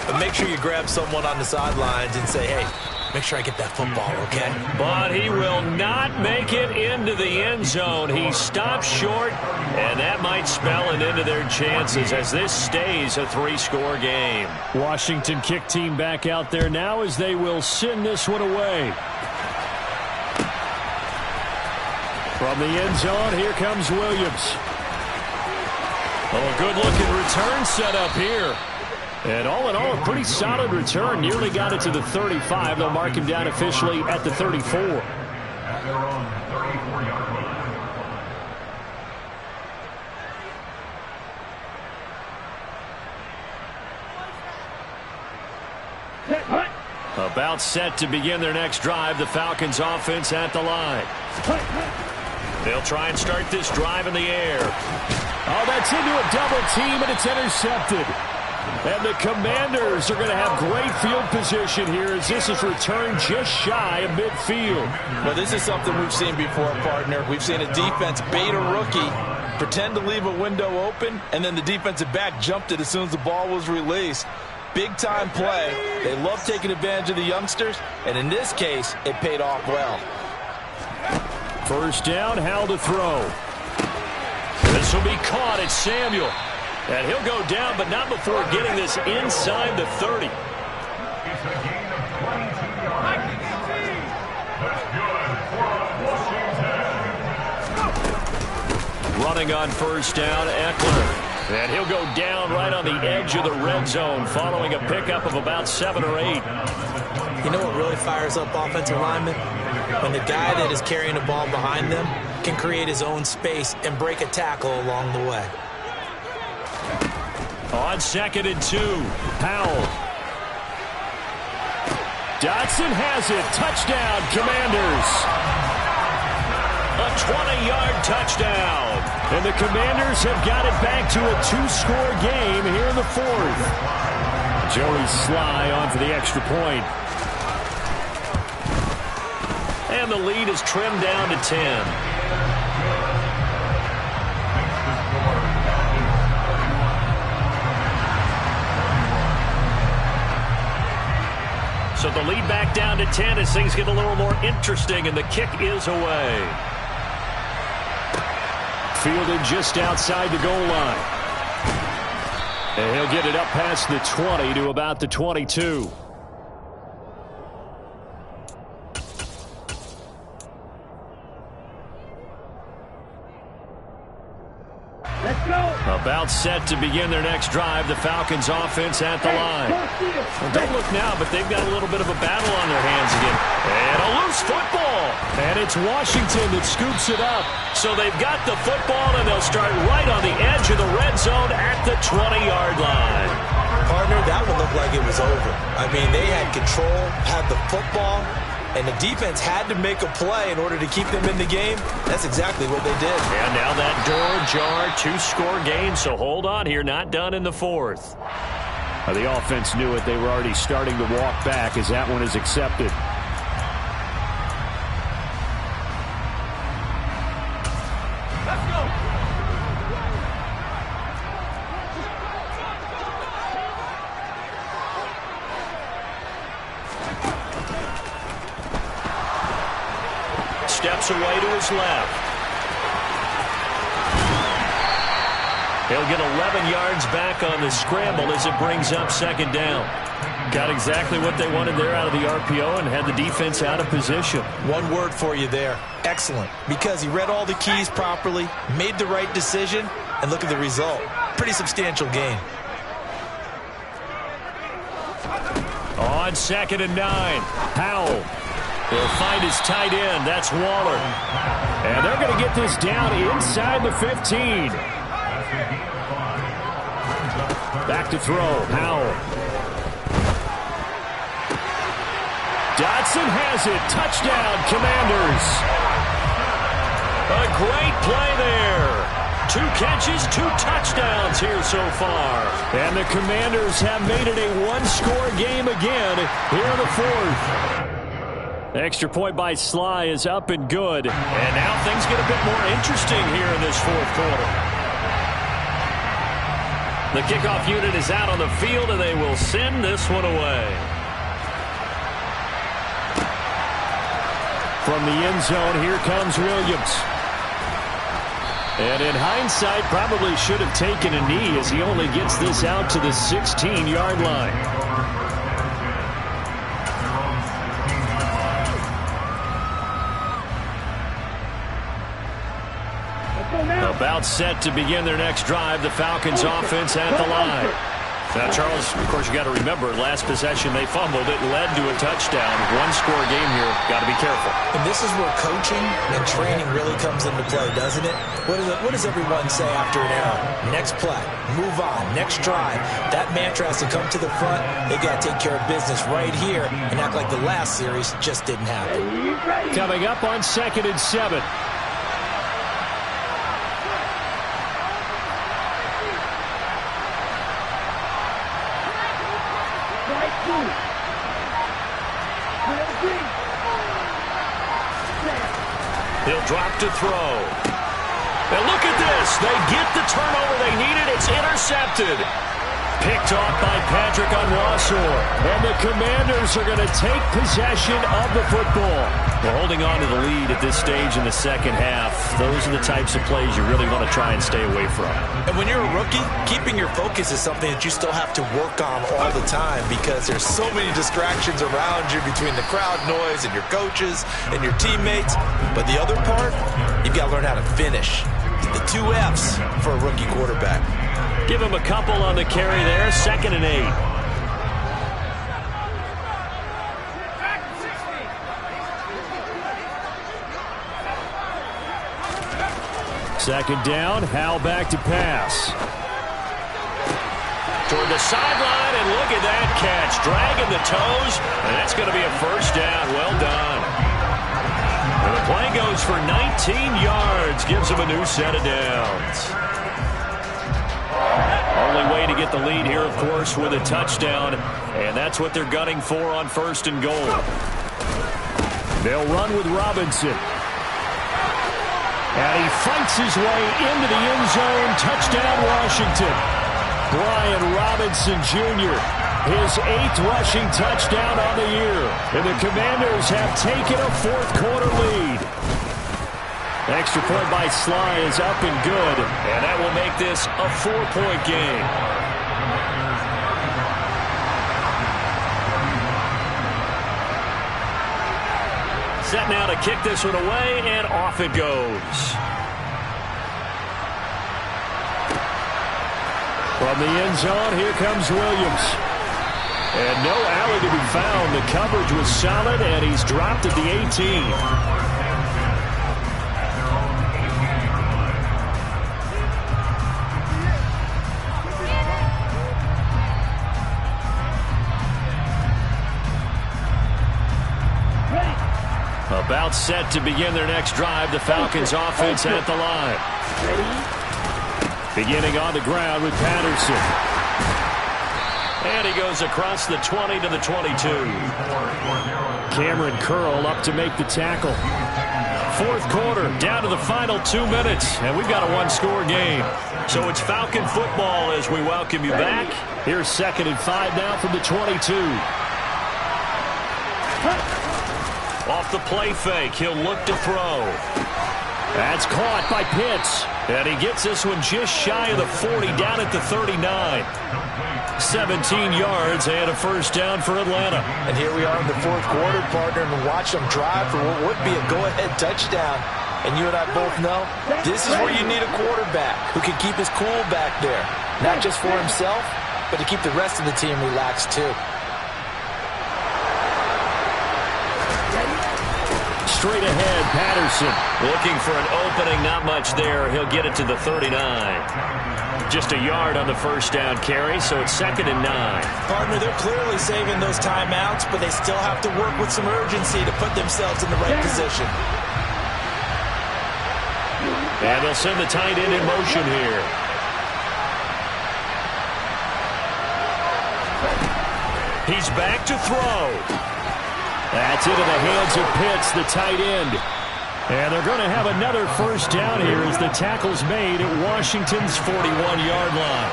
Speaker 5: but make sure you grab someone on the sidelines and say, hey, make sure I get that football, okay?
Speaker 4: But he will not make it into the end zone. He stops short, and that might spell an end to their chances as this stays a 3-score game.
Speaker 1: Washington kick team back out there now as they will send this one away. From the end zone, here comes Williams.
Speaker 4: Oh, good-looking return set up here.
Speaker 1: And all in all, a pretty solid return. Nearly got it to the 35. They'll mark him down officially at the 34.
Speaker 3: At their own 34-yard line.
Speaker 1: About set to begin their next drive. The Falcons offense at the line.
Speaker 4: They'll try and start this drive in the air.
Speaker 1: Oh, that's into a double team, and it's intercepted. And the Commanders are going to have great field position here as this is returned just shy of midfield.
Speaker 2: Well, this is something we've seen before, partner. We've seen a defense bait a rookie, pretend to leave a window open, and then the defensive back jumped it as soon as the ball was released. Big-time play. They love taking advantage of the youngsters, and in this case, it paid off well.
Speaker 1: First down, Howell to throw.
Speaker 4: This will be caught. It's Samuel. And he'll go down, but not before getting this inside the 30.
Speaker 3: It's a gain of 22 yards. That's good for Washington.
Speaker 1: Running on first down, Eckler. And he'll go down right on the edge of the red zone following a pickup of about 7 or 8.
Speaker 5: You know what really fires up offensive linemen? When the guy that is carrying the ball behind them can create his own space and break a tackle along the way.
Speaker 1: On 2nd and 2, Powell. Dotson has it. Touchdown, Commanders.
Speaker 4: A 20-yard touchdown.
Speaker 1: And the Commanders have got it back to a 2-score game here in the 4th. Joey Sly on for the extra point.
Speaker 4: And the lead is trimmed down to 10. So the lead back down to 10 as things get a little more interesting, and the kick is away.
Speaker 1: Fielded just outside the goal line. And he'll get it up past the 20 to about the 22. About set to begin their next drive. The Falcons offense at the line. Well, don't look now, but they've got a little bit of a battle on their hands again.
Speaker 4: And a loose football.
Speaker 1: And it's Washington that scoops it up.
Speaker 4: So they've got the football, and they'll start right on the edge of the red zone at the 20-yard line.
Speaker 5: Partner, that one looked like it was over. I mean, they had control, had the football,
Speaker 2: and the defense had to make a play in order to keep them in the game. That's exactly what they did.
Speaker 4: And now that door jar, 2-score game, so hold on here, not done in the fourth.
Speaker 1: The offense knew it. They were already starting to walk back as that one is accepted.
Speaker 4: Steps away to his left. He'll get 11 yards back on the scramble as it brings up second down. Got exactly what they wanted there out of the RPO and had the defense out of position.
Speaker 2: One word for you there. Excellent. Because he read all the keys properly, made the right decision, and look at the result. Pretty substantial gain.
Speaker 1: On 2nd and 9, Howell. He'll find his tight end. That's Waller. And they're going to get this down inside the 15. Back to throw. Howell. Dotson has it. Touchdown, Commanders.
Speaker 4: A great play there. 2 catches, 2 touchdowns here so far.
Speaker 1: And the Commanders have made it a 1-score game again here in the fourth. Extra point by Sly is up and good.
Speaker 4: And now things get a bit more interesting here in this fourth quarter. The kickoff unit is out on the field, and they will send this one away.
Speaker 1: From the end zone, here comes Williams. And in hindsight, probably should have taken a knee as he only gets this out to the 16-yard line. About set to begin their next drive, the Falcons offense at the line.
Speaker 4: Now, Charles, of course, you got to remember, last possession they fumbled. It led to a touchdown. 1-score game here. Got to be careful.
Speaker 2: And this is where coaching and training really comes into play, doesn't it? What does everyone say after an error? Next play, move on, next drive. That mantra has to come to the front. They got to take care of business right here and act like the last series just didn't happen.
Speaker 1: Coming up on 2nd and 7.
Speaker 4: He'll drop to throw. And look at this. They get the turnover they needed. It's intercepted. Picked off by Patrick Onwuasor.
Speaker 1: And the Commanders are going to take possession of the football.
Speaker 4: We're holding on to the lead at this stage in the second half. Those are the types of plays you really want to try and stay away from.
Speaker 2: And when you're a rookie, keeping your focus is something that you still have to work on all the time because there's so many distractions around you between the crowd noise and your coaches and your teammates. But the other part, you've got to learn how to finish. The 2 F's for a rookie quarterback.
Speaker 4: Give him a couple on the carry there. 2nd and 8.
Speaker 1: Second down, Howell back to pass.
Speaker 4: Toward the sideline, and look at that catch. Dragging the toes, and that's going to be a first down. Well done. And the play goes for 19 yards. Gives him a new set of downs. Only way to get the lead here, of course, with a touchdown. And that's what they're gunning for on 1st and goal.
Speaker 1: They'll run with Robinson. And he fights his way into the end zone. Touchdown, Washington. Brian Robinson Jr., his 8th rushing touchdown on the year. And the Commanders have taken a fourth-quarter lead. Extra point by Sly is up and good.
Speaker 4: And that will make this a 4-point game. Set now to kick this one away, and off it goes.
Speaker 1: From the end zone, here comes Williams. And no alley to be found. The coverage was solid, and he's dropped at the 18.
Speaker 6: Ready.
Speaker 1: Timeout set to begin their next drive. The Falcons offense at the line. Beginning on the ground with Patterson. And he goes across the 20 to the 22. Cameron Curl up to make the tackle. Fourth quarter, down to the final 2 minutes, and we've got a one-score game. So it's Falcon football as we welcome you back. Here's 2nd and 5 now from the 22. Off the play fake, he'll look to throw. That's caught by Pitts, and he gets this one just shy of the 40, down at the 39. 17 yards and a first down for Atlanta.
Speaker 2: And here we are in the fourth quarter, partner, and watch them drive for what would be a go-ahead touchdown. And you and I both know this is where you need a quarterback who can keep his cool back there. Not just for himself, but to keep the rest of the team relaxed too.
Speaker 1: Straight ahead, Patterson. Looking for an opening, not much there. He'll get it to the 39. Just a yard on the first down carry, so it's 2nd and 9.
Speaker 5: Partner, they're clearly saving those timeouts, but they still have to work with some urgency to put themselves in the right position.
Speaker 1: And they'll send the tight end in motion here. He's back to throw. That's into the hands of Pitts, the tight end. And they're going to have another first down here as the tackle's made at Washington's 41-yard line.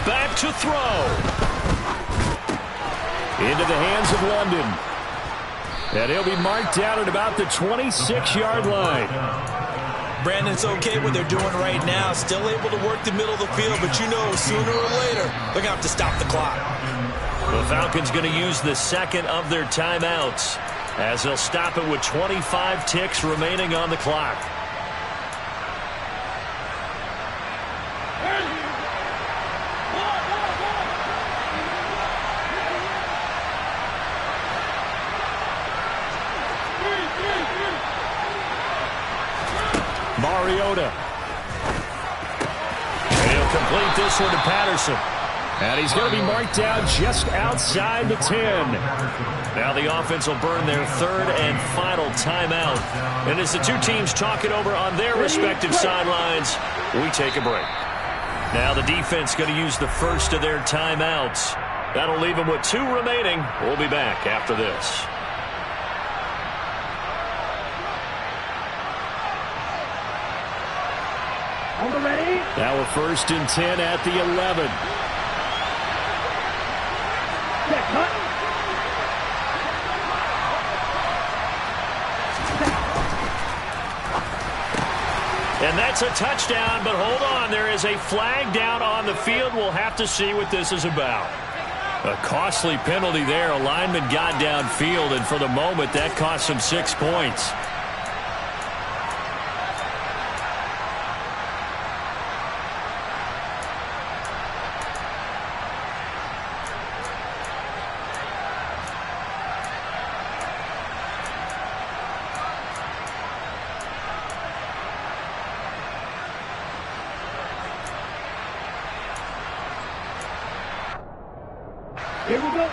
Speaker 1: Back to throw. Into the hands of London. And he'll be marked down at about the 26-yard line.
Speaker 5: Brandon, it's okay what they're doing right now. Still able to work the middle of the field, but you know sooner or later they're going to have to stop the clock.
Speaker 1: The Falcons going to use the second of their timeouts as they'll stop it with 25 ticks remaining on the clock. Mariota. And he'll complete this one to Patterson. And he's going to be marked down just outside the 10. Now the offense will burn their third and final timeout. And as the two teams talk it over on their respective sidelines, we take a break. Now the defense going to use the first of their timeouts. That'll leave them with 2 remaining. We'll be back after this. Now we're 1st and 10 at the 11. And that's a touchdown, but hold on. There is a flag down on the field. We'll have to see what this is about. A costly penalty there. A lineman got downfield, and for the moment, that cost him 6 points.
Speaker 6: Here we go.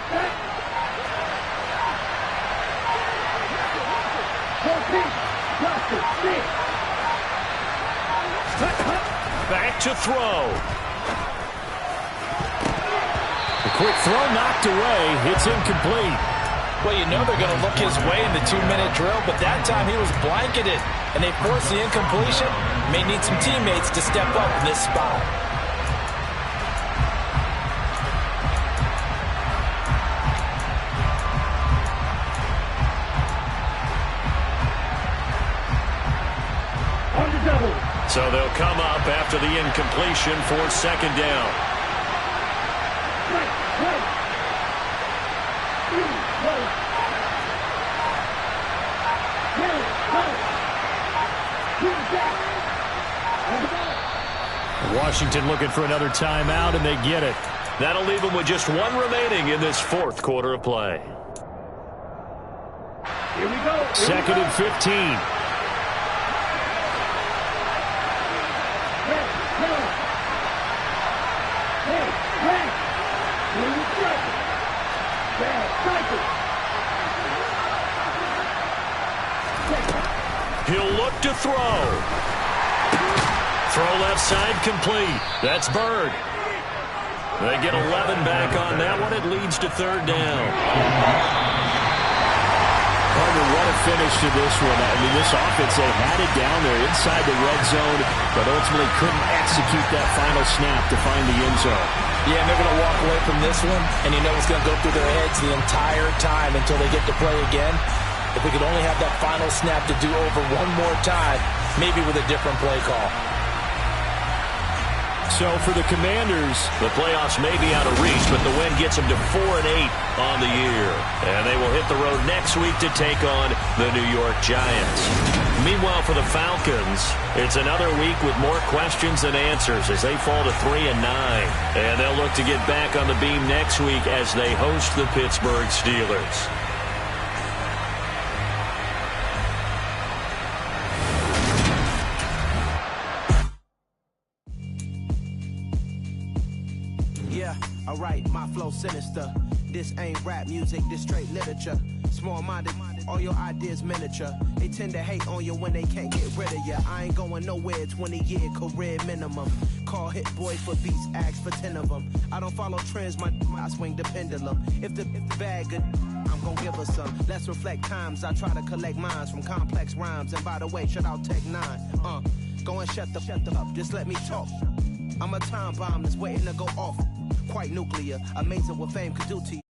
Speaker 1: Back to throw. The quick throw knocked away. It's incomplete.
Speaker 2: Well, you know they're going to look his way in the 2-minute drill, but that time he was blanketed, and they forced the incompletion. May need some teammates to step up in this spot.
Speaker 1: So they'll come up after the incompletion for 2nd down. Washington looking for another timeout, and they get it. That'll leave them with just 1 remaining in this 4th quarter of play.
Speaker 6: Here we go.
Speaker 1: 2nd and 15.
Speaker 4: look to throw. Throw left side complete. That's Bird. They get 11 back on that one. It leads to third down.
Speaker 1: Partner, what a finish to this one. I mean, this offense, they had it down there inside the red zone, but ultimately couldn't execute that final snap to find the end zone.
Speaker 2: Yeah, and they're going to walk away from this one, and you know it's going to go through their heads the entire time until they get to play again. If we could only have that final snap to do over one more time, maybe with a different play call.
Speaker 1: So for the Commanders,
Speaker 4: the playoffs may be out of reach, but the win gets them to 4-8 on the year. And they will hit the road next week to take on the New York Giants. Meanwhile, for the Falcons, it's another week with more questions than answers as they fall to 3-9. And they'll look to get back on the beam next week as they host the Pittsburgh Steelers.
Speaker 8: Alright, my flow sinister. This ain't rap music, this straight literature. Small-minded, all your ideas miniature. They tend to hate on you when they can't get rid of you. I ain't going nowhere, 20-year career minimum. Call hit boy for beats, ask for 10 of them. I don't follow trends, I swing the pendulum. If the bag good, I'm gonna give her some. Let's reflect times, I try to collect minds from complex rhymes. And by the way, shout out Tech 9. Go and shut the up, just let me talk. I'm a time bomb that's waiting to go off. Quite nuclear, amazing what fame could do to you.